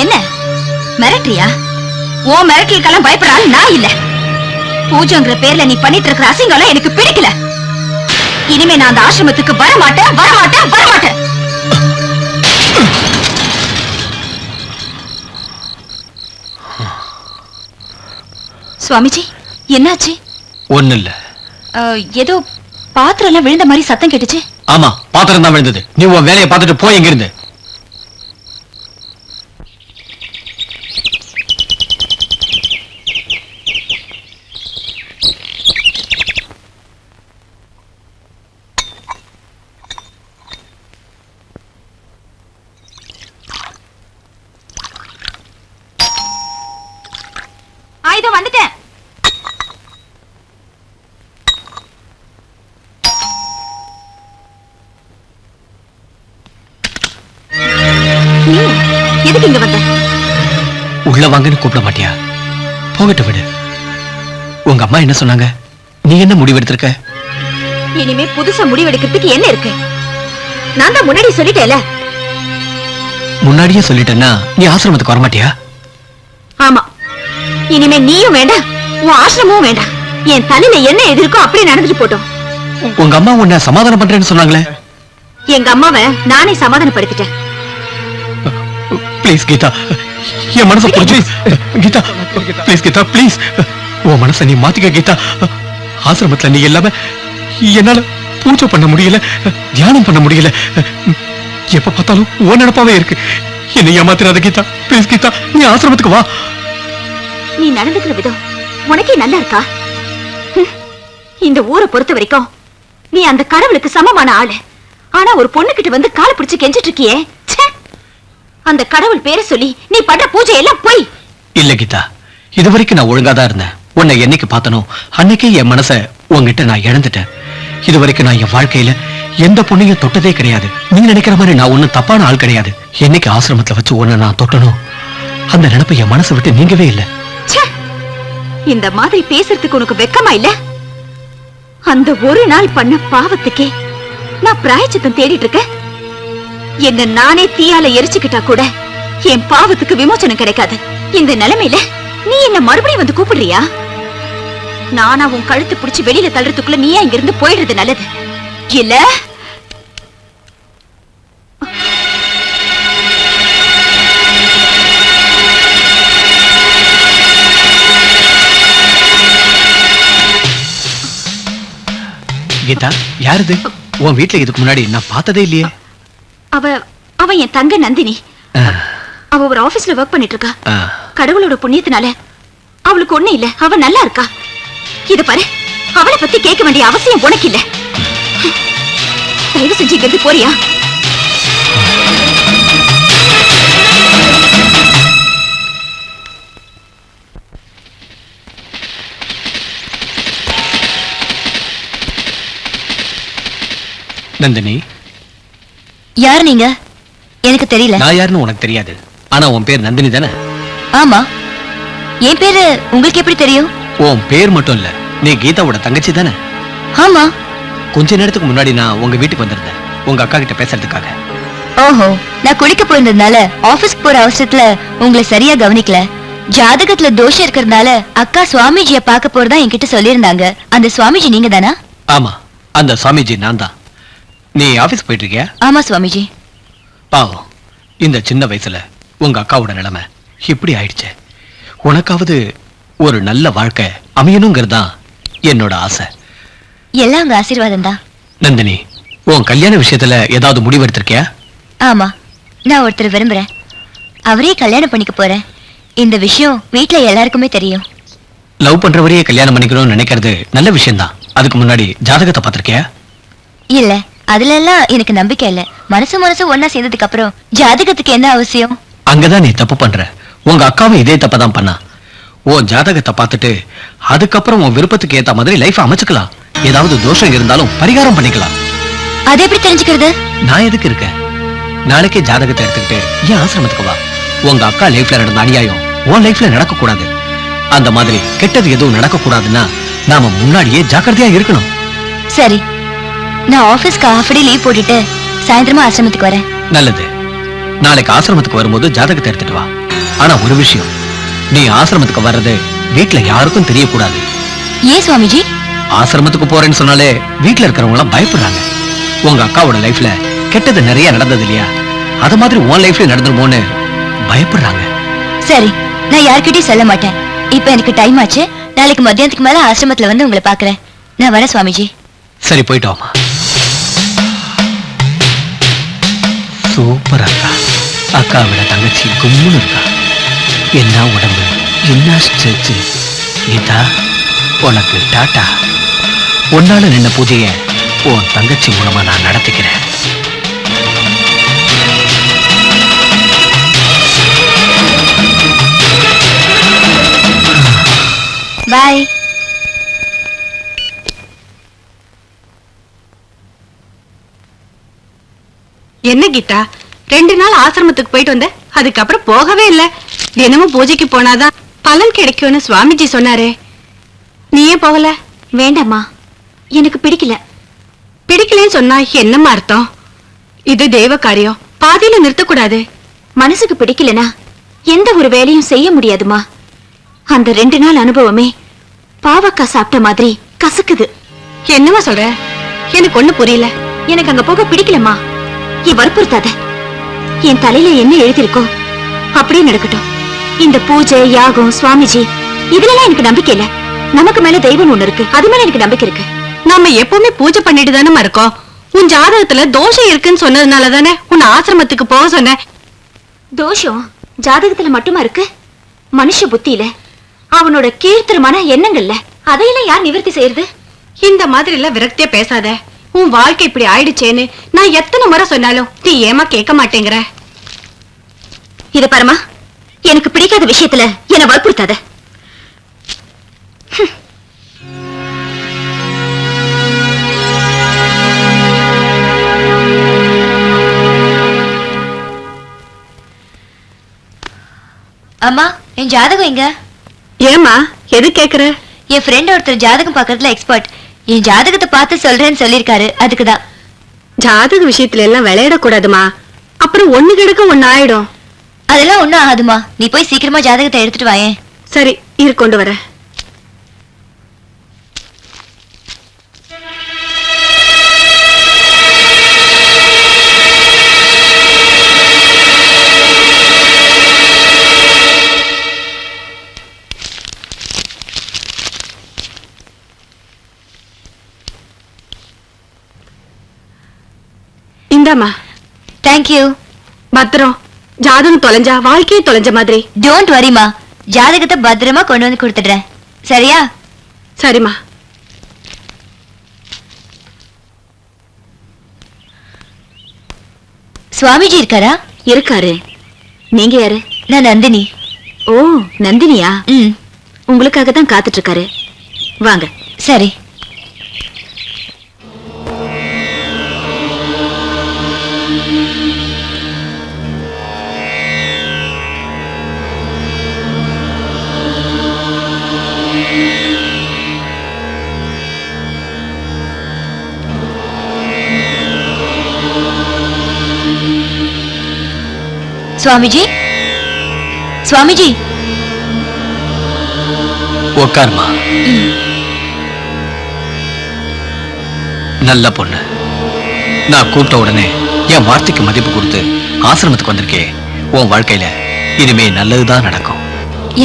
என்ன மிரட்டுறியா? ஓ மிரட்டலுக்கெல்லாம் பயப்படால் நான் இல்ல. பூஜைங்கிற பேர்ல நீ பண்ணிட்டு இருக்கிற அசிங்கம் எனக்கு பிடிக்கல. இனிமே நான் அந்த ஆசிரமத்துக்கு வர மாட்டேன், வர மாட்டேன், வர மாட்டேன். சுவாமிஜி, என்னாச்சு? ஒண்ணு இல்ல. ஏதோ பாத்திரம் எல்லாம் விழுந்த மாதிரி சத்தம் கேட்டுச்சு. ஆமா, பாத்திரம் தான் விழுந்தது. நீ உன் வேலையை பார்த்துட்டு போய் எங்க இருந்து. இதோ வந்துட்டேன். எதுக்கு இங்க வந்த? உள்ள வாங்கன்னு கூப்பிட மாட்டியா? போகட்டு விடு. உங்க அம்மா என்ன சொன்னாங்க? நீ என்ன முடிவெடுத்திருக்க? இனிமே புதுசா முடிவெடுக்கிறதுக்கு என்ன இருக்கு? நான் தான் முன்னாடி சொல்லிட்டேல. முன்னாடியே சொல்லிட்டேன்னா நீ ஆசிரமத்துக்கு வர மாட்டியா? ஆமா, இனிமே நீயும் வேண்டாம், உன் ஆசிரமும் வேண்டாம். என் தலையில என்ன எதிர்க்கோ அப்படியே நடந்துட்டு போட்டோம். உங்க அம்மா உன்னை சமாதானம் பண்றேன்னு சொன்னாங்களே. எங்க அம்மாவை நானே சமாதானப்படுத்திட்டேன். ப்ளீஸ் கீதா, என் மனசை புரிஞ்சு. கீதா ப்ளீஸ், கீதா ப்ளீஸ், உன் மனசை நீ மாத்திக்க கீதா. ஆசிரமத்துல நீ எல்லாமே என்னால பூஜை பண்ண முடியல, தியானம் பண்ண முடியல. எப்ப பார்த்தாலும் உன் நினைப்பாவே இருக்கு. என்னை ஏமாத்திராத கீதா, ப்ளீஸ் கீதா, நீ ஆசிரமத்துக்கு வா. நீ நடந்துக்கிற விதம் உனக்கே நல்லா இருக்கா? இந்த ஊரை பொறுத்த வரைக்கும் நீ அந்த கடவுளுக்கு சமமான ஆளு. ஆனா ஒரு பொண்ணு கிட்ட வந்து காலை பிடிச்சு கெஞ்சிட்டு இருக்கியே. அந்த கடவுள் பேரை சொல்லி நீ பண்ற பூஜை எல்லாம் போய். இல்ல கீதா, இது வரைக்கும் நான் ஒழுங்காதான் இருந்தேன். உன்னை என்னைக்கு பார்த்தனோ அன்னைக்கே என் மனசை உன்கிட்ட நான் இழந்துட்டேன். இது வரைக்கும் நான் என் வாழ்க்கையில எந்த பொண்ணையும் தொட்டதே கிடையாது. நீ நினைக்கிற மாதிரி நான் ஒண்ணும் தப்பான ஆள் கிடையாது. என்னைக்கு ஆசிரமத்துல வச்சு உன்னை நான் தொட்டனோ அந்த நினைப்பை என் மனசை விட்டு நீங்கவே இல்லை. இந்த மாதிரி பேசுறதுக்கு உனக்கு வெக்கமா இல்ல? அந்த ஒரு நாள் பண்ண பாவத்துக்கே நான் பிராயச்சித்தம் தேடிட்டு இருக்கேன். என்ன நானே தீயால எரிச்சுக்கிட்டா கூட என் பாவத்துக்கு விமோசனம் கிடைக்காது. இந்த நிலைமையில நீ என்ன மறுபடியும் வந்து கூப்பிடுறியா? நானா உன் கழுத்து பிடிச்சு வெளியில தள்ளுறதுக்குள்ள நீயா இங்க இருந்து போயிடுறது நல்லது இல்ல? கீதா, யாருது? உன் வீட்டுல இதுக்கு முன்னாடி நான் பார்த்ததே இல்லையே. அவ என் தங்க நந்தினி. அவ ஒரு ஆபீஸ்ல ஒர்க் பண்ணிட்டு இருக்கா. கடவுளோட புண்ணியத்தினால அவளுக்கு ஒண்ணு இல்ல, அவ நல்லா இருக்கா. இத பாரு, அவளை பத்தி கேட்க வேண்டிய அவசியம் உனக்கு இல்ல. தயவு செஞ்சு இங்கிருந்து போறியா? நந்தினி, யார் நீங்க? எனக்கு தெரியல. நான் யாருன்னு உனக்கு தெரியாது. ஆனா உன் பேர் நந்தினி தானே? ஆமா. என் பேரு உங்களுக்கு எப்படி தெரியும்? உன் பேர் மட்டும் இல்ல, நீ கீதாவோட தங்கச்சி தானே? ஆமா. கொஞ்ச நேரத்துக்கு முன்னாடி நான் உங்க வீட்டுக்கு வந்திருந்தேன் உங்க அக்கா கிட்ட பேசுறதுக்காக. ஓஹோ, நான் குளிக்க போயிருந்ததுனால ஆபீஸ்க்கு போற அவசரத்துல உங்களை சரியா கவனிக்கல. ஜாதகத்துல தோஷம் இருக்கிறதுனால அக்கா சுவாமிஜிய பார்க்க போறதா என்கிட்ட சொல்லியிருந்தாங்க. அந்த சுவாமிஜி நீங்க தானா? ஆமா, அந்த சுவாமிஜி நான் தான். நீ ஆபீஸ் போயிட்டு இருக்கியா? ஆமா சுவாமிஜி. பாவம், இந்த சின்ன வயசுல உங்க அக்காவோட நிலைமை இப்படி ஆயிடுச்சு. உனக்காவது ஒரு நல்ல வாழ்க்கை அமையணுங்கிறது தான் என்னோட ஆசை. எல்லாம் உங்க ஆசீர்வாதம் தான். நந்தினி, உன் கல்யாண விஷயத்துல ஏதாவது முடிவு எடுத்திருக்கியா? ஆமா, நான் ஒருத்தர் விரும்புறேன். அவரே கல்யாணம் பண்ணிக்க போறேன். இந்த விஷயம் வீட்ல எல்லாருக்குமே தெரியும். லவ் பண்றவரையே கல்யாணம் பண்ணிக்கணும்னு நினைக்கிறது நல்ல விஷயம் தான். அதுக்கு முன்னாடி ஜாதகத்தை பார்த்திருக்கியா? இல்ல, அதுல எல்லாம் எனக்கு நம்பிக்கை இல்ல. மனசு ஒன்னா சேர்ந்ததுக்கு அப்புறம் ஜாதகத்துக்கு என்ன அவசியம்? அங்கதான் நீ தப்பு பண்ற. உங்க அக்காவும் இதே தப்பதான் பண்ணா. உன் ஜாதகத்தை பார்த்துட்டு அதுக்கப்புறம் உன் விருப்பத்துக்கு ஏத்த மாதிரி லைஃப் அமைச்சுக்கலாம். ஏதாவது தோஷம் இருந்தாலும் பரிகாரம் பண்ணிக்கலாம். அதை எப்படி தெரிஞ்சுக்கிறது? நான் எதுக்கு இருக்கேன்? நாளைக்கே ஜாதகத்தை எடுத்துக்கிட்டு ஏன் ஆசிரமத்துக்கு வா. உங்க அக்கா லைஃப்ல நடந்த அநியாயம் உன் லைஃப்ல நடக்க கூடாது. அந்த மாதிரி கெட்டது எதுவும் நடக்க கூடாதுன்னா நாம முன்னாடியே ஜாக்கிரதையா இருக்கணும். சரி, நான் ஆபீஸ்க்கு ஹாஃப் டே லீவ் போட்டுட்டு சாயந்தரமா ஆசிரமத்துக்கு வரேன். நல்லது. நாளைக்கு ஆசிரமத்துக்கு வரும்போது ஜாதகத்தை எடுத்துட்டு வா. ஆனா ஒரு விஷயம், நீ ஆசிரமத்துக்கு வர்றது வீட்டுல யாருக்கும் தெரியக்கூடாது. ஏன் சுவாமிஜி? ஆசிரமத்துக்கு போறேன்னு சொன்னாலே வீட்டுல இருக்கிறவங்க எல்லாம் பயப்படுறாங்க. உங்க அக்காவோட லைஃப்ல கெட்டது நிறைய நடந்தது இல்லையா? அது மாதிரி உன் லைஃப்ல நடந்துருமோன்னு பயப்படுறாங்க. சரி, நான் யார்கிட்டயும் சொல்ல மாட்டேன். இப்ப எனக்கு டைம் ஆச்சு. நாளைக்கு மத்தியானத்துக்கு மேல ஆசிரமத்துல வந்து உங்களை பாக்குறேன். நான் வரேன் சுவாமிஜி. சரி, போயிட்டு வாமா. சூப்பர் அக்கா. அக்காவோட தங்கச்சி கும்முன்னு இருக்கா. என்ன உடம்பு, என்ன ஸ்ட்ரெச். கீதா, உனக்கு டாட்டா. உன்னால நின்ன பூஜைய உன் தங்கச்சி மூலமா நான் நடத்திக்கிறேன். பாய். என்ன கீதா, 2 நாள் ஆசிரமத்துக்கு போயிட்டு வந்த, அதுக்கப்புறம் போகவே இல்ல. தினமும் பூஜைக்கு போனாதான் பலன் கிடைக்கும்னு சுவாமிஜி சொன்னாரே, நீ ஏன் போகல? வேண்டாமா, எனக்கு பிடிக்கல. பிடிக்கலன்னு சொன்னா என்னம்மா அர்த்தம்? இது தெய்வ காரியம், பாதியில நிறுத்தக்கூடாது. மனசுக்கு பிடிக்கலனா எந்த ஒரு வேலையும் செய்ய முடியாதுமா. அந்த 2 நாள் அனுபவமே பாவக்கா சாப்பிட்ட மாதிரி கசக்குது. என்னமா சொல்ற? எனக்கு ஒண்ணு புரியல. எனக்கு அங்க போக பிடிக்கலமா. நீ வற்புறுத்தாத. என் தலையில என்ன எழுதிருக்கோ அப்படியே நடக்கட்டும். இந்த பூஜை, யாகம், சுவாமிஜி இதுலலாம் எனக்கு நம்பிக்கை இல்ல. நமக்கு மேல தெய்வம் ஒண்ணு இருக்கு, அது மேல எனக்கு நம்பிக்கை இருக்கு. நாம எப்பவுமே பூஜை பண்ணிட்டு தானே இருக்கோம். உன் ஜாதகத்துல தோஷம் இருக்குன்னு சொன்னதுனால தானே உன் ஆசிரமத்துக்கு போக சொன்னேன். தோஷம் ஜாதகத்துல மட்டுமா இருக்கு? மனுஷ புத்தியில, அவனோட கீர்த்தனமான எண்ணங்கள்ல அதையெல்லாம் யார் நிவர்த்தி செய்யறது? இந்த மாதிரி எல்லாம் விரக்தியா பேசாத. உன் வாழ்க்கை இப்படி ஆயிடுச்சேன்னு நான் எத்தனை முறை சொன்னாலும் நீ ஏமா கேட்க மாட்டேங்கிற? இது பாருமா, எனக்கு பிடிக்காத விஷயத்துல என்ன வற்புறுத்தாத. அம்மா, என் ஜாதகம் எங்க? ஏமா எது கேக்குற? என் ஃப்ரெண்ட் ஒருத்தர் ஜாதகம் பாக்குறதுல எக்ஸ்பர்ட். என் ஜாதகத்தை பார்த்து சொல்றேன்னு சொல்லிருக்காரு. அதுக்குதான். ஜாதக விஷயத்துல எல்லாம் விளையாடக்கூடாதுமா, அப்புறம் ஒண்ணு கிடக்க ஒண்ணு ஆயிடும். அதெல்லாம் ஒண்ணும் ஆகாதுமா. நீ போய் சீக்கிரமா ஜாதகத்தை எடுத்துட்டு வாயேன். சரி, இரு கொண்டு வர. இந்தாமா. தேங்க்யூ. பத்திரம். ஜாதகம் தொலைஞ்சா வாழ்க்கையே தொலைஞ்ச மாதிரி. டோன்ட் வரிமா, ஜாதகத்தை பத்திரமா கொண்டு வந்து கொடுத்துடுறேன். சரியா? சரிம்மா. சுவாமிஜி இருக்காரா? இருக்காரு. நீங்க யாரு? நான் நந்தினி. ஓ, நந்தினியா? ம், உங்களுக்காக தான் காத்துட்டு இருக்காரு. வாங்க. சரி. சுவாமிஜி, சுவாமிஜி. உட்காருமா. நல்ல பொண்ணு. நான் கூப்பிட்ட உடனே என் வார்த்தைக்கு மதிப்பு கொடுத்து ஆசிரமத்துக்கு வந்திருக்கே. உன் வாழ்க்கையில இனிமே நல்லதுதான் நடக்கும்.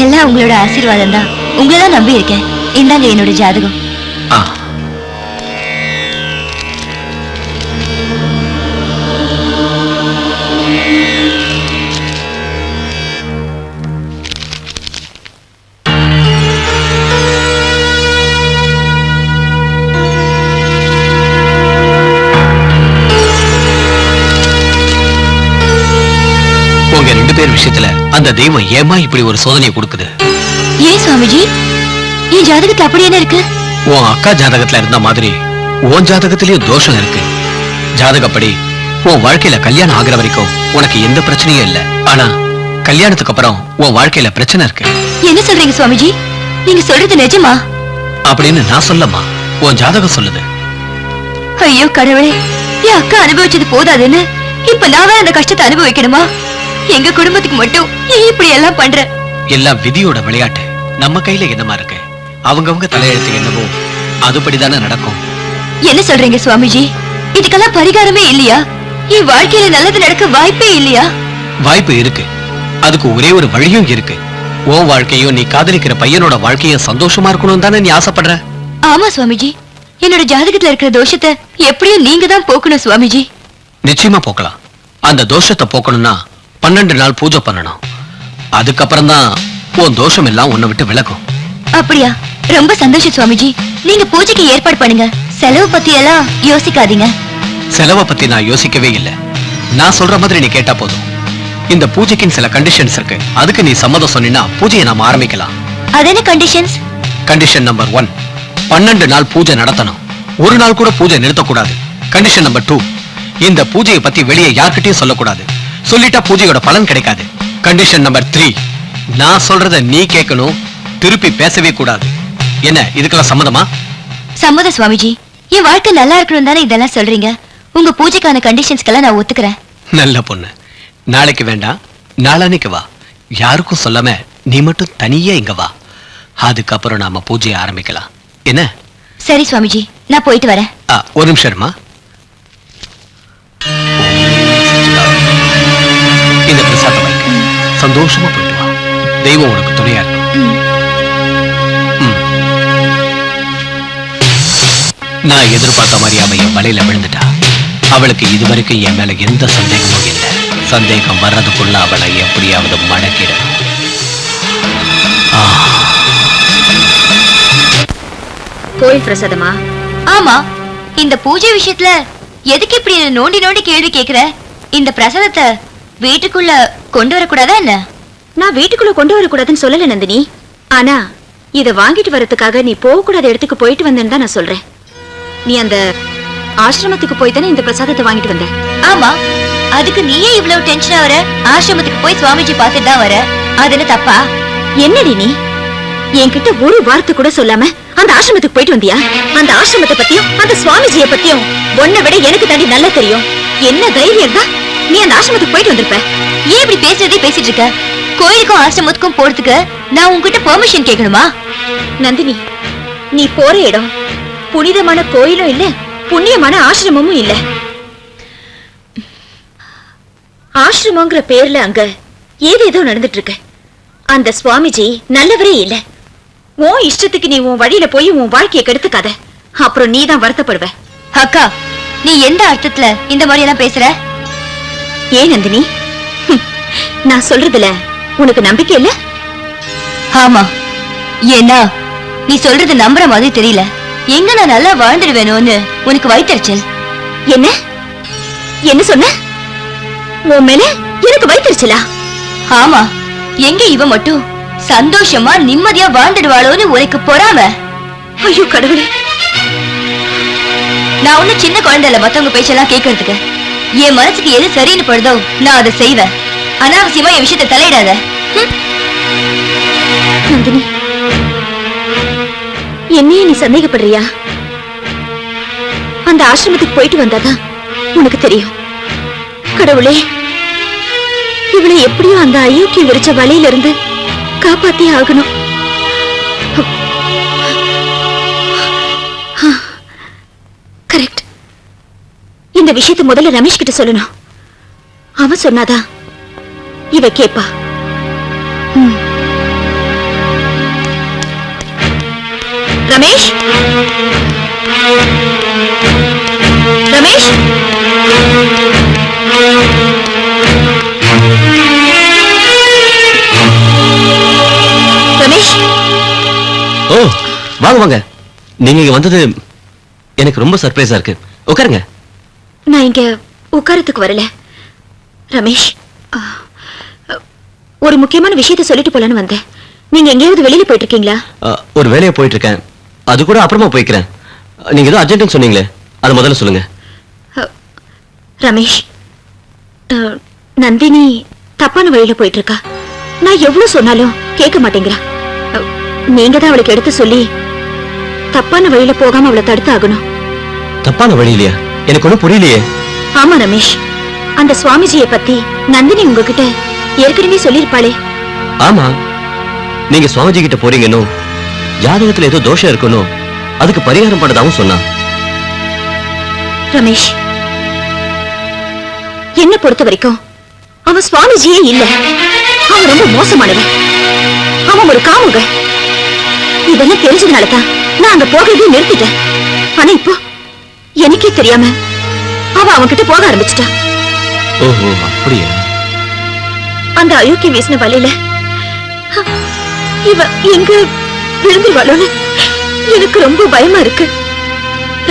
எல்லாம் உங்களோட ஆசீர்வாதம் தான். உங்களை தான் நம்பி இருக்கேன். இந்தாங்க என்னோட ஜாதகம். ஆ, உங்க 2 பேர் விஷயத்துல அந்த தெய்வம் ஏமா இப்படி ஒரு சோதனையை கொடுக்குது? ஏன் சுவாமிஜி? என் ஜாதகத்துல அப்படி என்ன இருக்கு? உன் அக்கா ஜாதகத்துல இருந்த மாதிரி உன் ஜாதகத்திலயும் தோஷம் இருக்கு. ஜாதகப்படி உன் வாழ்க்கையில கல்யாணம் ஆகிற வரைக்கும் உனக்கு எந்த பிரச்சனையும் இல்ல. ஆனா கல்யாணத்துக்கு அப்புறம் உன் வாழ்க்கையில பிரச்சனை இருக்கு. என்ன சொல்றீங்க சுவாமிஜி? நீங்க சொல்றது நிஜமா? அப்படின்னு நான் சொல்லமா, உன் ஜாதகம் சொல்லுது. ஐயோ கடவுளே, என் அக்கா அனுபவிச்சது போதாதுன்னு இப்ப நான் வேற அந்த கஷ்டத்தை அனுபவிக்கணுமா? எங்க குடும்பத்துக்கு மட்டும் ஏன் இப்படி எல்லாம் பண்ற? எல்லாம் விதியோட விளையாட்டு. நம்ம கையில என்னமா இருக்கு? அவங்கவங்க தலையெழுத்து என்னவோ அதுபடிதானே நடக்கும். என்ன சொல்றீங்க சுவாமிஜி? இதுக்கெல்லாம் பரிகாரமே இல்லையா? என் வாழ்க்கையில நல்லது நடக்க வாய்ப்பே இல்லையா? வாய்ப்பு இருக்கு. அதுக்கு ஒரே ஒரு வழியும் இருக்கு. உன் வாழ்க்கையும் நீ காதலிக்கிற பையனோட வாழ்க்கையும் சந்தோஷமா இருக்கணும் தானே நீ ஆசைப்படுற? ஆமா சுவாமிஜி. என்னோட ஜாதகத்துல இருக்கிற தோஷத்தை எப்படியும் நீங்க தான் போக்கணும் சுவாமிஜி. நிச்சயமா போக்கலாம். அந்த தோஷத்தை போக்கணும்னா 12 நாள் பூஜை பண்ணணும். அதுக்கப்புறம் தான் உன் தோஷம் எல்லாம் உன்னை விட்டு விலகும். அப்படியா? ரொம்ப சந்தோஷம் சுவாமிஜி. நீங்க பூஜைக்கு ஏற்பாடு பண்ணுங்க. செலவு பத்தி எல்லாம் யோசிக்காதீங்க. செலவை பத்தி நான் யோசிக்கவே இல்லை. நான் சொல்ற மாதிரி நீ கேட்டா போதும். இந்த பூஜைக்குன்னு சில கண்டிஷன்ஸ் இருக்கு. அதுக்கு நீ சம்மதம் சொன்னா பூஜையை நாம ஆரம்பிக்கலாம். அது என்ன கண்டிஷன்ஸ்? கண்டிஷன் நம்பர் 1, 12 நாள் பூஜை நடத்தணும். ஒரு நாள் கூட பூஜை நிறுத்தக்கூடாது. கண்டிஷன் நம்பர் 2, இந்த பூஜையை பத்தி வெளியே யார்கிட்டயும் சொல்லக்கூடாது. சொல்லிட்டா பூஜையோட பலன் கிடைக்காது. கண்டிஷன் நம்பர் 3, நான் சொல்றத நீ கேட்கணும், திருப்பி பேசவே கூடாது. என்ன, இதுக்கெல்லாம் சம்மதமா? சம்மதம் சுவாமிஜி. என் வாழ்க்கை நல்லா இருக்கணும் தானே இதெல்லாம் சொல்றீங்க. உங்க பூஜைக்கான கண்டிஷன்ஸ்க்கெல்லாம் நான் ஒத்துக்கிறேன். நல்ல பொண்ணு. நாளைக்கு வேண்டாம், நாளானைக்கு வா. யாருக்கும் சொல்லாம நீ மட்டும் தனியா இங்க வா. அதுக்கப்புறம் நாம பூஜையை ஆரம்பிக்கலாம். என்ன? சரி சுவாமிஜி, நான் போயிட்டு வரேன். ஒரு நிமிஷம் இருமா. இந்த பிரசாதம் வைக்க சந்தோஷமா போயிட்டு வா. தெய்வம் உனக்கு துணையா இருக்கும். நான் எதிர்பார்த்த மாதிரி அவ என் வலையில விழுந்துட்டா. அவளுக்கு இதுவரைக்கும் என் மேல எந்த சந்தேகமும் இல்லை. சந்தேகம் வர்றதுக்குள்ள அவளை எப்படியாவது மடக்கிடும். கோயில் பிரசாதமா? ஆமா. இந்த பூஜை விஷயத்துல எதுக்கு இப்படி நோண்டி நோண்டி கேள்வி கேக்குற? இந்த பிரசாதத்தை வீட்டுக்குள்ள கொண்டு வரக்கூடாதா என்ன? நான் வீட்டுக்குள்ள கொண்டு வரக்கூடாதுன்னு சொல்லல நந்தினி. ஆனா இத வாங்கிட்டு வரதுக்காக நீ போகக்கூடாத இடத்துக்கு போயிட்டு வந்தேன்னு தான் நான் சொல்றேன். நீ அந்த ஆசிரமத்துக்கு போய் தானே இந்த பிரசாதத்தை வாங்கிட்டு வந்த? ஆமா. அதுக்கு நீயே இவ்வளவு டென்ஷனா வர? ஆசிரமத்துக்கு போய் சுவாமிஜி பார்த்துட்டு தான் வர. அது என்ன தப்பா? என்னடி நீ என்கிட்ட ஒரு வார்த்தை கூட சொல்லாம அந்த ஆசிரமத்துக்கு போயிட்டு வந்தியா? அந்த ஆசிரமத்தை பத்தியும் அந்த சுவாமிஜியை பத்தியும் உன்னை விட எனக்கு தாண்டி நல்லா தெரியும். என்ன தைரியம் தான் நீ அந்த ஆசிரமத்துக்கு போயிட்டு வந்திருப்ப? ஏன் இப்படி பேசுறதே பேசிட்டு இருக்க? கோயிலுக்கும் ஆசிரமத்துக்கும் போறதுக்கு நான் உன்கிட்ட பெர்மிஷன் கேட்கணுமா? நந்தினி, நீ போற இடம் புனிதமான கோயிலும் இல்ல, புண்ணியமான ஆசிரமமும் இல்ல. ஆசிரமங்கிற பேர்ல அங்க ஏதேதோ நடந்துட்டு இருக்கு. அந்த சுவாமிஜி நல்லவரே இல்ல. உன் இஷ்டத்துக்கு நீ உன் வழியில போய் உன் வாழ்க்கையை கெடுத்துக்காத. அப்புறம் நீ தான் வருத்தப்படுவ. அக்கா, நீ எந்த அர்த்தத்துல இந்த மாதிரி எல்லாம் பேசுற? ஏன் நந்தினி, நான் சொல்றதுல உனக்கு நம்பிக்கை இல்ல? ஆமா, ஏன்னா நீ சொல்றது நம்புற மாதிரி தெரியல. எங்க நான் நல்லா வாழ்ந்துடுவேணும்னு உனக்கு வயிற்றுச்சல். என்ன என்ன சொன்ன? உன் மேல எனக்கு வயிற்றுச்சலா? ஆமா, எங்க இவ மட்டும் சந்தோஷமா நிம்மதியா வாழ்ந்துடுவாளோன்னு உனக்கு பொறாம. ஐயோ கடவுளே, நான் ஒன்னும் சின்ன குழந்தை இல்ல மத்தவங்க பேச்செல்லாம் கேட்கறதுக்கு. என் மனசுக்கு எது சரின்னு படுதோ நான் அதை செய்வேன். அனாவசியமா என் விஷயத்தை தலையிடாத. நந்தினி, என்னையே நீ சந்தேகப்படுறியா? அந்த ஆசிரமத்துக்கு போயிட்டு வந்தாதான் உனக்கு தெரியும். கடவுளே, இவளை எப்படியும் அந்த அயோக்கியம் விரிச்ச வலையில இருந்து காப்பாத்தி ஆகணும். கரெக்ட். இந்த விஷயத்தை முதல்ல ரமேஷ் கிட்ட சொல்லணும். அவன் சொன்னாதான் இவ கேப்பா. ரமேஷ், ரமேஷ், ரமேஷ். ஓ, வாங்க வாங்க. நீங்க இங்க வந்தது எனக்கு ரொம்ப சர்ப்ரைஸா இருக்கு. உட்காருங்க. நான் இங்க உட்காரத்துக்கு வரல ரமேஷ். ஒரு முக்கியமான விஷயத்தை சொல்லிட்டு போலான்னு வந்தேன். நீங்க எங்கேயாவது வெளியில போயிட்டு இருக்கீங்களா? ஒரு வேலையை போயிட்டு இருக்கேன். அது கூட அப்புறமா போய்க்கிறேன். நீங்க ஏதோ அர்ஜென்ட்னு சொன்னீங்களே, அது முதல்ல சொல்லுங்க. ரமேஷ், நந்தினி தப்பான வழியில போயிட்டு இருக்கா. நான் எவ்வளவு சொன்னாலும் கேட்க மாட்டேங்கிறா. நீங்க தான் அவளுக்கு எடுத்து சொல்லி தப்பான வழியில போகாம அவளை தடுத்து ஆகணும். தப்பான வழியிலையா? எனக்கு ஒண்ணும் புரியலையே. ஆமா ரமேஷ், அந்த சுவாமிஜியை பத்தி நந்தினி உங்ககிட்ட ஏற்கனவே சொல்லிருப்பாளே. ஆமா, நீங்க சுவாமிஜி கிட்ட போறீங்கன்னு, ஜாதகத்துல ஏதோ தோஷம் இருக்கணும், அதுக்கு பரிகாரம் பண்ணதாவும் சொன்னா. ரமேஷ், என்ன பொறுத்த வரைக்கும் அவன் சுவாமிஜியே இல்ல. அவன் ரொம்ப மோசமானவன். அவன் ஒரு காமுக. இதெல்லாம் தெரிஞ்சதுனாலதான் நான் அங்க போகிறதே நிறுத்திட்டேன். ஆனா இப்போ எனக்கே தெரியாம அவன் கிட்ட போக ஆரம்பிச்சிட்டான். ஓஹோ, அப்படியா? அந்த அயோக்கிய வீசின வலையில இவ எங்க விழுந்துருவாளோன்னு எனக்கு ரொம்ப பயமா இருக்கு.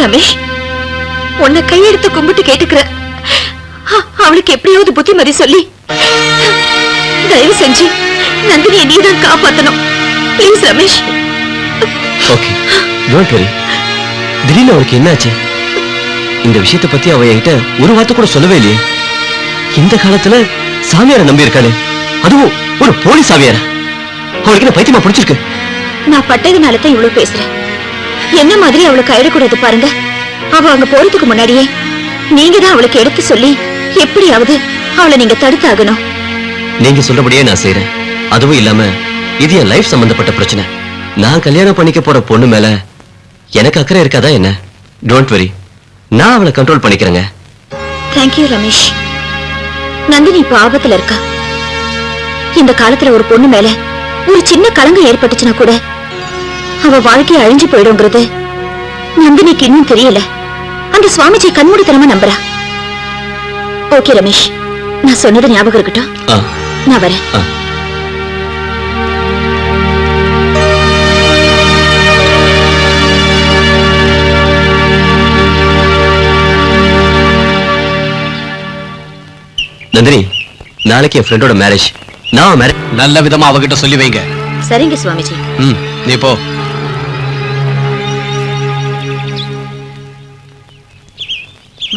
ரமேஷ், உன்னை கையெடுத்து கும்பிட்டு கேட்டுக்கிற, அவளுக்கு எப்படியாவது புத்திமதி சொல்லி தயவு செஞ்சு நந்தினியை நீதான் காப்பாத்தணும். Please Ramesh. Okay, don't worry. திடீர்னு அவளுக்கு என்னாச்சு? இந்த விஷயத்தை பத்தி அவ என்கிட்ட ஒரு வார்த்தை கூட சொல்லவே இல்லையே. இந்த காலத்துல சாமியாரை நம்பி இருக்காளே, அதுவும் ஒரு போலீஸ் சாமியார. அவளுக்கு என்ன பைத்தியமா பிடிச்சிருக்கு? நான் பட்டதுனால தான் இவ்வளவு பேசுறேன். என்ன மாதிரி அவளுக்கு ஆயிடக்கூடாது பாருங்க. அவ அங்க போறதுக்கு முன்னாடியே நீங்க தான் அவளுக்கு எடுத்து சொல்லி எப்படியாவது அவளை நீங்க தடுத்தாகணும். நீங்க சொல்றபடியே நான் செய்யறேன். அதுவும் இல்லாம இது என் லைஃப் சம்பந்தப்பட்ட பிரச்சனை. நான் கல்யாணம் பண்ணிக்க போற பொண்ணு மேல எனக்கு அக்கறை இருக்காதா என்ன? டோன்ட் வரி, நான் அவளை கண்ட்ரோல் பண்ணிக்கிறேங்க. தேங்க்யூ ரமேஷ். நந்தினி இப்ப ஆபத்துல இருக்கா. இந்த காலத்துல ஒரு பொண்ணு மேல ஒரு சின்ன கலங்கம் ஏற்பட்டுச்சுன்னா கூட அவ வாழ்க்கையை அழிஞ்சு போயிடுங்கிறது நந்தினிக்கு இன்னும் தெரியல. அந்த சுவாமிஜி கண்மூடித்தனமா நம்புறா. ஓகே ரமேஷ், நான் சொன்னது ஞாபகம் இருக்கட்டும். நான் வரேன். நந்தினி, நாளைக்கு என் ஃப்ரெண்டோட மேரேஜ். நான் நல்ல விதமா அவகிட்ட சொல்லி வைங்க. சரிங்க சுவாமிஜி. நீ போ.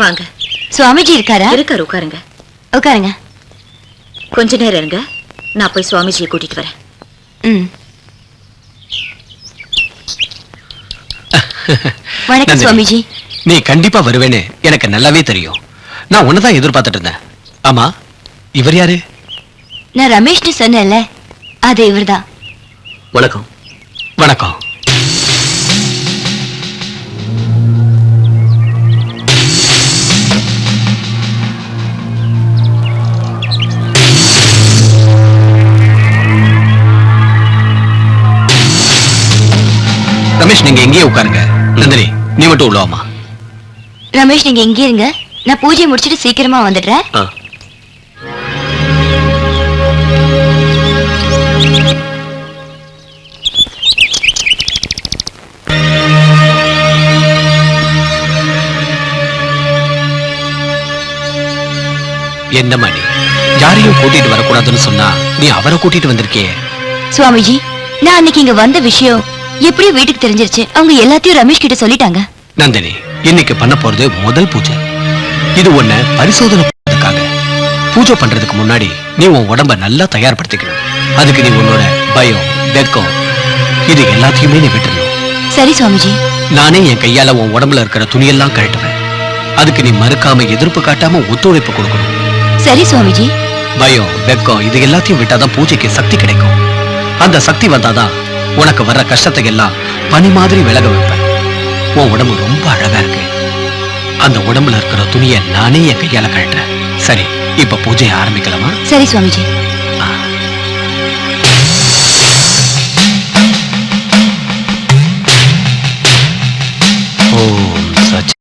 வாங்க. சுவாமிஜி இருக்காரா? இருக்காரு, உட்காருங்க. உட்காருங்க. கொஞ்ச நேரம் இருங்க, நான் போய் சுவாமிஜியை கூட்டிட்டு வரேன். வணக்கம் சுவாமிஜி. நீ கண்டிப்பா வருவேன்னு எனக்கு நல்லாவே தெரியும். நான் உன்னதான் எதிர்பார்த்துட்டு இருந்தேன். ஆமா, இவர் யாரு? நான் ரமேஷ்னு சொன்னேன்ல, அது இவர்தான். வணக்கம். வணக்கம். ரமேஷ், நீங்க எங்கேயே உட்காருங்க. நந்தினி, நீ மட்டும் உள்ளவாமா. ரமேஷ், நீங்க எங்கே இருங்க, நான் பூஜை முடிச்சிட்டு சீக்கிரமா வந்துடுறேன். என்னம்மா நீ யாரையும் கூட்டிட்டு வரக்கூடாதுன்னு சொன்னா நீ அவரை கூட்டிட்டு வந்திருக்கியே. சுவாமிஜி, நான் அன்னைக்கு இங்க வந்த விஷயம் எப்படியும் வீட்டுக்கு தெரிஞ்சிருச்சு. அவங்க எல்லாத்தையும் ரமேஷ் கிட்ட சொல்லிட்டாங்க. நந்தினி, இன்னைக்கு பண்ண போறது முதல் பூஜை. இது உன்னை பரிசோதனை பண்றதுக்காக. பூஜை பண்றதுக்கு முன்னாடி நீ உன் உடம்ப நல்லா தயார்படுத்திக்கணும். அதுக்கு நீ உன்னோட பயம், வெக்கம் இது எல்லாத்தையுமே நீ விட்டுறணும். சரி சுவாமிஜி. நானே என் கையால உன் உடம்புல இருக்கிற துணியெல்லாம் கழட்டுவேன். அதுக்கு நீ மறுக்காம எதிர்ப்பு காட்டாம ஒத்துழைப்பு கொடுக்கணும். சரி சுவாமிஜி. பயம், வெக்கம் இது எல்லாத்தையும் விட்டாதான் பூஜைக்கு சக்தி கிடைக்கும். அந்த சக்தி வந்தாதான் உனக்கு வர்ற கஷ்டத்தை எல்லாம் பனி மாதிரி விலக வைப்பேன். உன் உடம்பு ரொம்ப அழகா இருக்கு. அந்த உடம்புல இருக்கிற துணியை நானே என் கையால கழட்டுறேன். சரி, இப்ப பூஜையை ஆரம்பிக்கலாமா? சரி சுவாமிஜி. ஓம் சச்.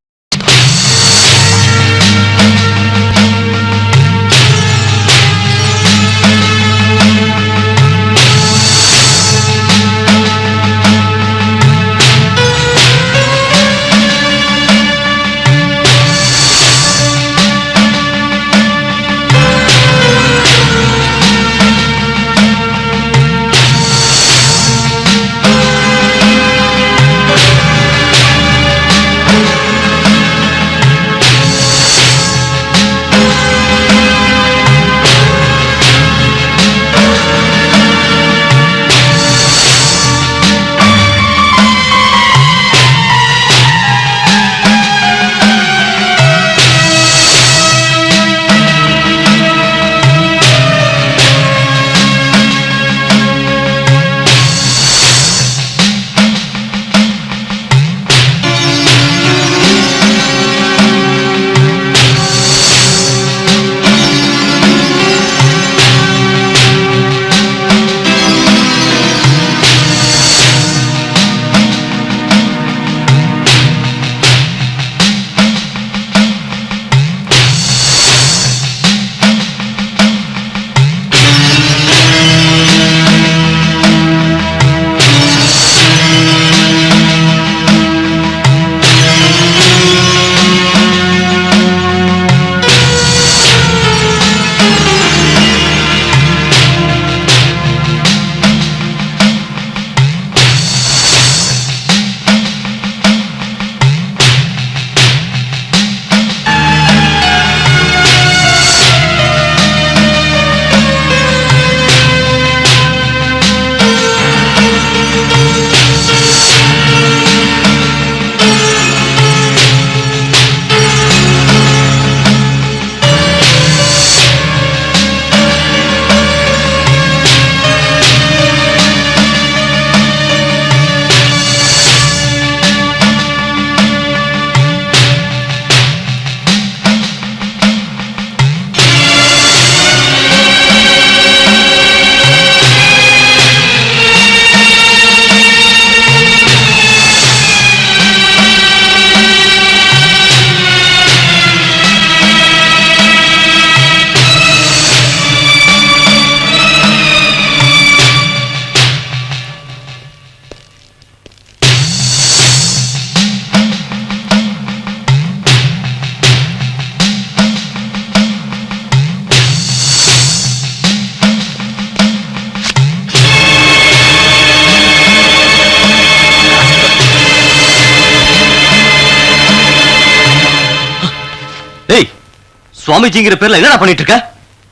சுவாமிஜிங்கிற பேர்ல என்னடா பண்ணிட்டு இருக்க?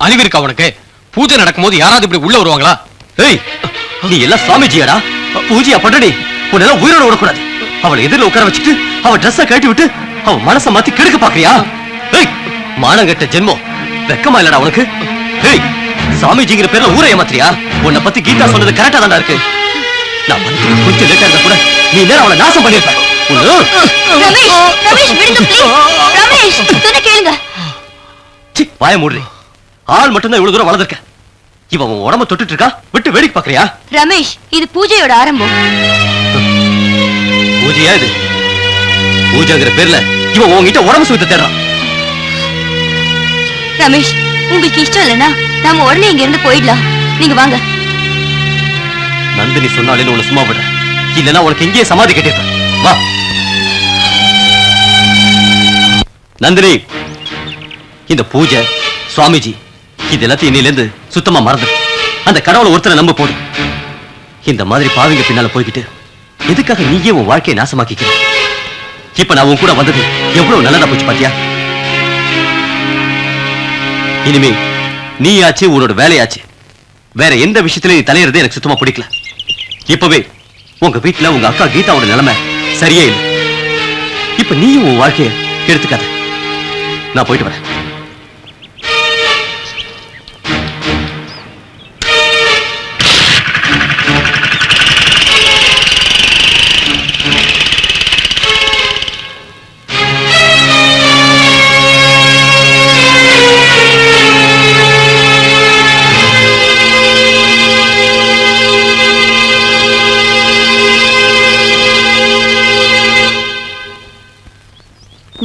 அறிவு இருக்கா உனக்கு? பூஜை நடக்கும்போது யாராவது இப்படி உள்ள வருவாங்களா? ஏய், நீ எல்லாம் சுவாமிஜியாடா? பூஜையா பண்றடி? உன்னெல்லாம் உயிரோட விடக்கூடாது. அவளை எதிரில் உட்கார வச்சுட்டு அவ ட்ரெஸ்ஸை கட்டி விட்டு அவ மனசை மாத்தி கெடுக்க பாக்குறியா? ஏய், மானங்கட்ட ஜென்மம், வெக்கமா இல்லடா உனக்கு? ஏய், சாமிஜிங்கிற பேர்ல ஊரை ஏமாத்திரியா? உன்னை பத்தி கீதா சொன்னது கரெக்டா தான்டா இருக்கு. நான் வந்து கொஞ்சம் லேட்டா இருந்தா கூட நீ நேரம் அவளை நாசம் பண்ணிருப்ப. வாய மூடுறி. ஆள் மட்டும்தான் இவ்வளவு தூரம் வளர்ந்திருக்க. இவன் உன் உடம்ப தொட்டுட்டு இருக்கா, விட்டு வேடிக்கை பாக்குறியா? ரமேஷ், இது பூஜையோட ஆரம்பம். பூஜையா இது? பூஜைங்கிற பேர்ல இவன் உன்கிட்ட உடம்பு சுத்த தேடுறான். ரமேஷ், உங்களுக்கு இஷ்டம் இல்லைன்னா நாம உடனே இங்க இருந்து போயிடலாம். நீங்க வாங்க. நந்தினி சொன்னாலே உன்னை சும்மா விட, இல்லைன்னா உனக்கு இங்கேயே சமாதி கட்டிருப்பேன். வா நந்தினி, இந்த பூஜை சுவாமிஜி இது எல்லாத்தையும் இன்னிலிருந்து சுத்தமா மறந்து அந்த கடவுளை ஒருத்தரை நம்ப போதும். இந்த மாதிரி பாவிங்க பின்னால போய்கிட்டு எதுக்காக நீயே உன் வாழ்க்கையை நாசமாக்கிக்கிற? இப்ப நான் உன் கூட வந்தது எவ்வளவு நல்லதா போச்சு பாத்தியா? இனிமே நீ ஆச்சு, உன்னோட வேலையாச்சு, வேற எந்த விஷயத்திலும் நீ தலையிறது எனக்கு சுத்தமா பிடிக்கல. இப்பவே உங்க வீட்டுல உங்க அக்கா கீதாவோட நிலைமை சரியே இல்லை. இப்ப நீயும் உன் வாழ்க்கைய எடுத்துக்காத. நான் போயிட்டு வரேன்.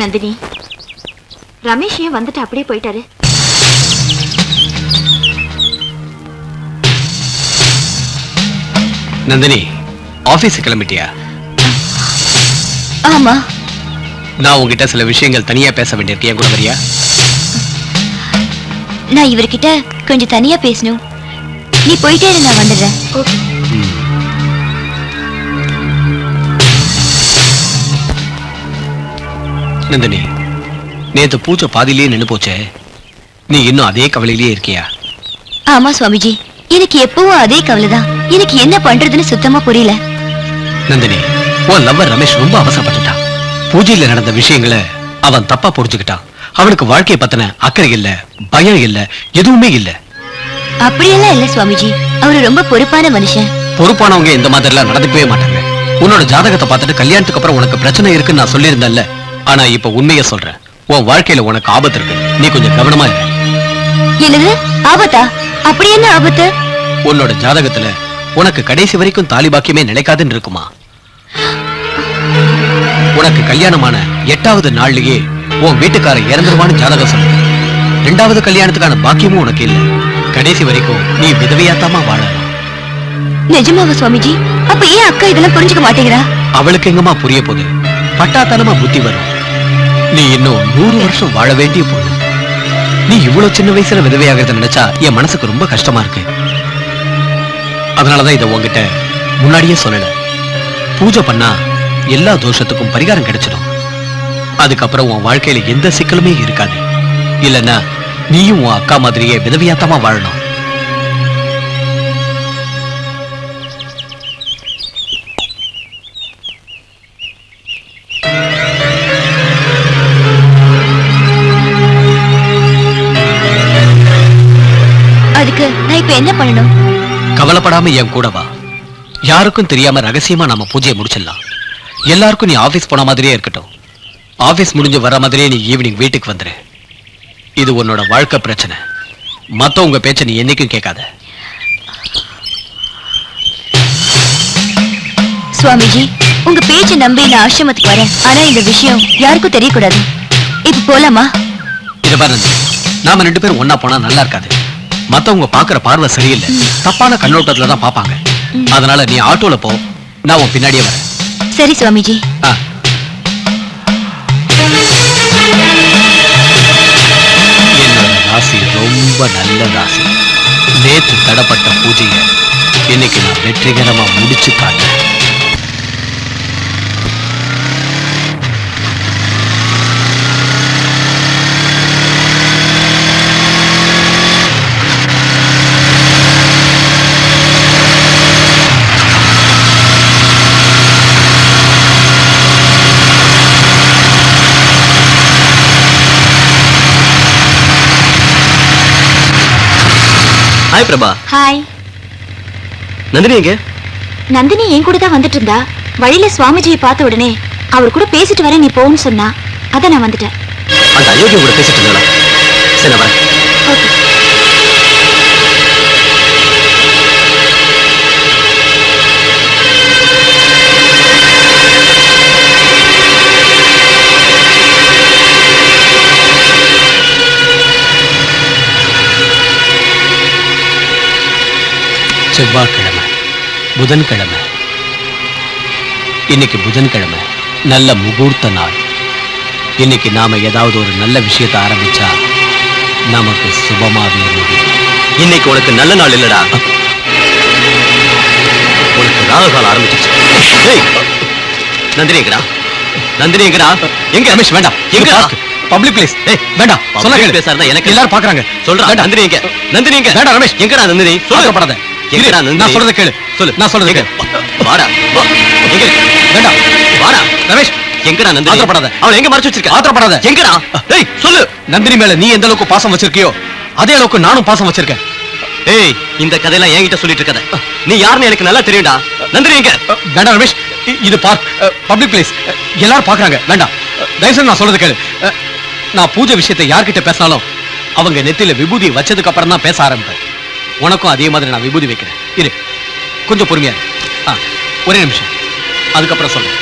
நந்தினி, ரமேஷ் ஏன் வந்துட்டு அப்படியே போயிட்டாரு? நந்தினி, ஆபீஸ் கிளம்பிட்டியா? ஆமா. நான் உங்ககிட்ட சில விஷயங்கள் தனியா பேச வேண்டியிருக்கு, என் கூட வரியா? நான் இவர்கிட்ட கொஞ்சம் தனியா பேசணும். நீ போயிட்டே இரு, நான் வந்துடுறேன். நந்தினி, நேத்து பூஜை பாதியிலேயே நின்னு போச்சே, நீ இன்னும் அதே கவலையிலேயே இருக்கியா? ஆமா சுவாமிஜி, எனக்கு எப்பவும் அதே கவலைதான். எனக்கு என்ன பண்றதுன்னு சுத்தமா புரியல. நந்தினி, உன் லவ்வர் ரமேஷ் ரொம்ப அவசரப்பட்டுட்டான். பூஜையில நடந்த விஷயங்களை அவன் தப்பா புரிஞ்சுக்கிட்டான். அவனுக்கு வாழ்க்கையை பத்தின அக்கறை இல்ல, பயம் இல்ல, எதுவுமே இல்ல. அப்படியெல்லாம் இல்ல சுவாமிஜி, அவரு ரொம்ப பொறுப்பான மனுஷன். பொறுப்பானவங்க இந்த மாதிரி எல்லாம் நடந்துக்கவே மாட்டாங்க. உன்னோட ஜாதகத்தை பார்த்துட்டு கல்யாணத்துக்கு அப்புறம் உனக்கு பிரச்சனை இருக்குன்னு நான் சொல்லியிருந்தேன்ல. ஆனா இப்ப உண்மையை சொல்றேன், உன் வாழ்க்கையில உனக்கு ஆபத்து இருக்கு. நீ கொஞ்சம் கவனமா இரு. என்னது ஆபத்தா? அப்படி என்ன ஆபத்து? உன்னோட ஜாதகத்துல உனக்கு கடைசி வரைக்கும் தாலி பாக்கியமே நிலைக்காதுன்னு இருக்குமா? உனக்கு கல்யாணமான 8வது நாள்லயே உன் வீட்டுக்காரர் இறந்துருவான்னு ஜாதகம் சொல்லுது. 2வது கல்யாணத்துக்கான பாக்கியமும் உனக்கு இல்ல. கடைசி வரைக்கும் நீ விதவையாத்தாமா வாழலாம். நிஜமாவா சுவாமிஜி? அப்ப ஏன் அக்கா இதெல்லாம் புரிஞ்சுக்க மாட்டேங்கிறா? அவளுக்கு எங்கம்மா புரிய போகுது? பட்டாத்தனமா புத்தி வரும். நீ இன்னும் 100 வருஷம் வாழ வேண்டிய பொண்ணு. நீ இவ்வளவு சின்ன வயசுல விதவையாகிறத நினைச்சா என் மனசுக்கு ரொம்ப கஷ்டமா இருக்கு. அதனாலதான் இதை உங்ககிட்ட முன்னாடியே சொல்லல. பூஜை பண்ணா எல்லா தோஷத்துக்கும் பரிகாரம் கிடைச்சிடும். அதுக்கப்புறம் உன் வாழ்க்கையில எந்த சிக்கலுமே இருக்காது. இல்லன்னா நீயும் உன் அக்கா மாதிரியே விதவையாத்தமா வாழணும். அதுக்கு நான் இப்ப என்ன பண்ணணும்? கவலைப்படாம என் கூட வா. யாருக்கும் தெரியாம ரகசியமா நாம பூஜையை முடிச்சிடலாம். எல்லாருக்கும் நீ ஆபீஸ் போன மாதிரியே இருக்கட்டும். ஆபீஸ் முடிஞ்சு வர மாதிரியே நீ ஈவினிங் வீட்டுக்கு வந்துரு. இது உன்னோட வாழ்க்கை பிரச்சனை. மத்தவங்க பேச்ச நீ என்னைக்கும் கேட்காத. சுவாமிஜி, உங்க பேச்சை நம்பி நான் ஆசிரமத்துக்கு வரேன். ஆனா இந்த விஷயம் யாருக்கும் தெரியக்கூடாது. இப்ப போலாமா? இத பாரு, நாம 2 பேரும் ஒன்னா போனா நல்லா இருக்காது. மத்தவங்க பாக்குற பார்வை சரியில்லை, தப்பான கண்ணோட்டத்துல தான் பாப்பாங்க. அதனால நீ ஆட்டோல போ, நான் உன் பின்னாடியே வரேன். சரி சுவாமிஜி. என்னோட ராசி ரொம்ப நல்ல ராசி. நேற்று தடப்பட்ட பூஜையை இன்னைக்கு நான் வெற்றிகரமா முடிச்சு காட்டேன். ஹாய் பிரபா. ஹாய். நந்தினி எங்க? நந்தினி என் கூட தான் வந்துட்டு இருந்தா. வழியில சுவாமிஜியை பார்த்த உடனே அவர் கூட பேசிட்டு வர நீ போன்னு சொன்னா. அத நான் வந்துட்டேன். அந்த அயோக்கியம் கூட பேசிட்டு இருந்தா? சரி நான் வரேன். ஓகே. செவ்வாய்க்கிழமை, புதன்கிழமை. இன்னைக்கு புதன்கிழமை, நல்ல முகூர்த்த நாள். இன்னைக்கு நாம ஏதாவது ஒரு நல்ல விஷயத்தை ஆரம்பிச்சா நமக்கு சுபமாவே முடியும். இன்னைக்கு உனக்கு நல்ல நாள் இல்லடா, உனக்கு ராகுகாலம் ஆரம்பிச்சிச்சு. நந்தினி எங்கடா? நந்தினி எங்கடா? எங்க ரமேஷ்? வேண்டாம், எங்க பப்ளிக் பிளேஸ்? வேண்டாம், சொல்ல கேளு. பேசாருந்தா எனக்கு எல்லாரும் பாக்குறாங்க. சொல்றா. நந்தினி எங்க? நந்தினி எங்க? வேண்டாம் ரமேஷ். எங்கடா நந்தினி? சொல்லப்படாத. எங்கடா நந்தினி? நான் சொல்றத கேளு. சொல்லு. நான் சொல்றத கேளு. வாடா. எங்க? வேண்டாம், வாடா ரமேஷ். எங்கடா நந்தினி? ஆத்திரப்படாத. அவளை எங்க மறைச்சு வச்சிருக்க? ஆத்திரப்படாத. எங்கடா? டேய் சொல்லு. நந்தினி மேல நீ எந்த அளவுக்கு பாசம் வச்சிருக்கியோ அதே அளவுக்கு நானும் பாசம் வச்சிருக்கேன். ஏய், இந்த கதையெல்லாம் என்கிட்ட சொல்லிட்டு இருக்கத. நீ யாருன்னு எனக்கு நல்லா தெரியும்டா. நந்தினி எங்க? வேண்டாம் ரமேஷ், இது பார்க், பப்ளிக் பிளேஸ், எல்லாரும் பாக்குறாங்க. வேண்டாம், தயவுசெய்து நான் சொல்றது கேளு. நான் பூஜை விஷயத்தை யார்கிட்ட பேசினாலும் அவங்க நெத்தியில விபூதி வச்சதுக்கு அப்புறம் தான் பேச ஆரம்பிப்பேன். உனக்கும் அதே மாதிரி நான் விபூதி வைக்கிறேன். இரு, கொஞ்சம் பொறுமையா இரு. ஒரே நிமிஷம், அதுக்கப்புறம் சொல்றேன்.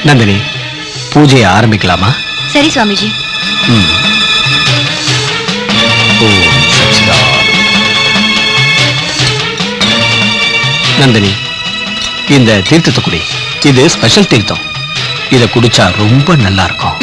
நந்தினி, பூஜையை ஆரம்பிக்கலாமா? சரி சுவாமிஜி. நந்தினி, இந்த தீர்த்தத்தை குடி. இது ஸ்பெஷல் தீர்த்தம். இதை குடிச்சா ரொம்ப நல்லா இருக்கும்.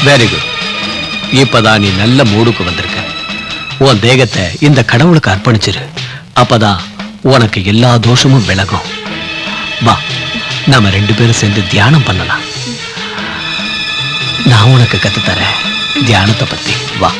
Very good. இப்பதான் நீ நல்ல மூடுக்கு வந்திருக்க. உன் தேகத்தை இந்த கடவுளுக்கு அர்ப்பணிச்சிரு. அப்பதான் உனக்கு எல்லா தோஷமும் விலகும். வா, நாம 2 பேரும் சேர்ந்து தியானம் பண்ணலாம். நான் உனக்கு கத்துத்தரேன் தியானத்தை பத்தி. வா.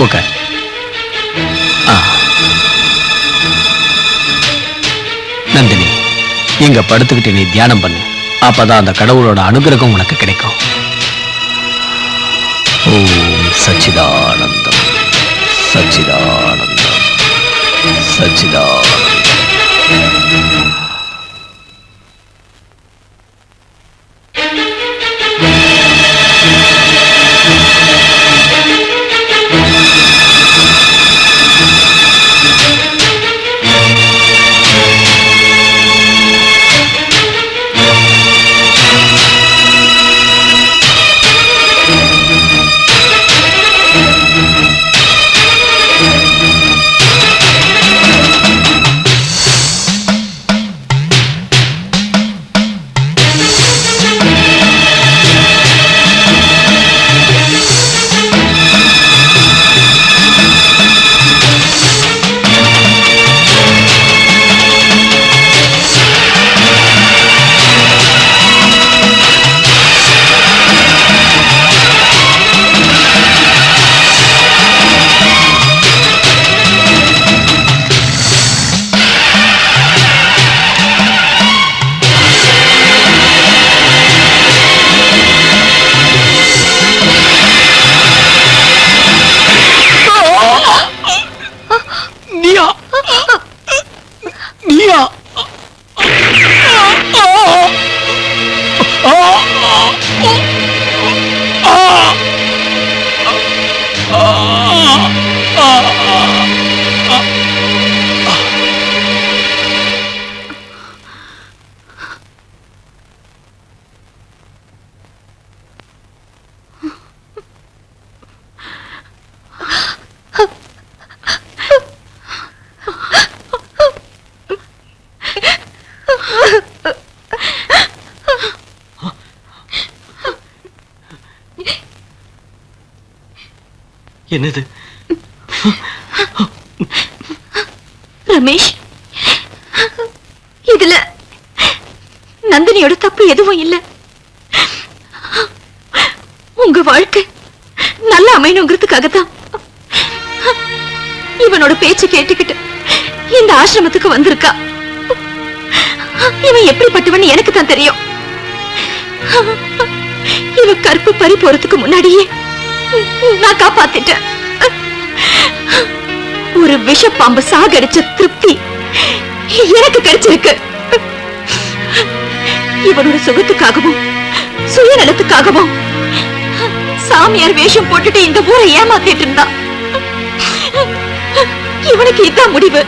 உட்கார். நந்தினி, இங்க படுத்துக்கிட்டு நீ தியானம் பண்ணு. அப்பதான் அந்த கடவுளோட அனுகிரகம் உனக்கு கிடைக்கும். ஓம் சச்சிதானந்தம், சச்சிதானந்தம், சச்சிதானந்த. என்னது ரமேஷ், இதுல நந்தினியோட தப்பு எதுவும் இல்ல. உங்க வாழ்க்கை நல்லா அமையணுங்கிறதுக்காகத்தான் இவனோட பேச்சு கேட்டுக்கிட்டு இந்த ஆசிரமத்துக்கு வந்திருக்கா. இவன் எப்படிப்பட்டவன் எனக்கு தான் தெரியும். இவ கற்பு பறி போறதுக்கு முன்னாடியே நான் காப்பாத்திட்டேன். ஒரு விஷப்பாம்பு சாகடிச்ச திருப்தி எனக்கு கிடைச்சிருக்கு. இவனோட சுகத்துக்காகவும் சுயநலத்துக்காகவும் சாமியார் வேஷம் போட்டுட்டு இந்த ஊரை ஏமாத்திட்டு இருந்தான். இவனுக்கு இதான் முடிவு.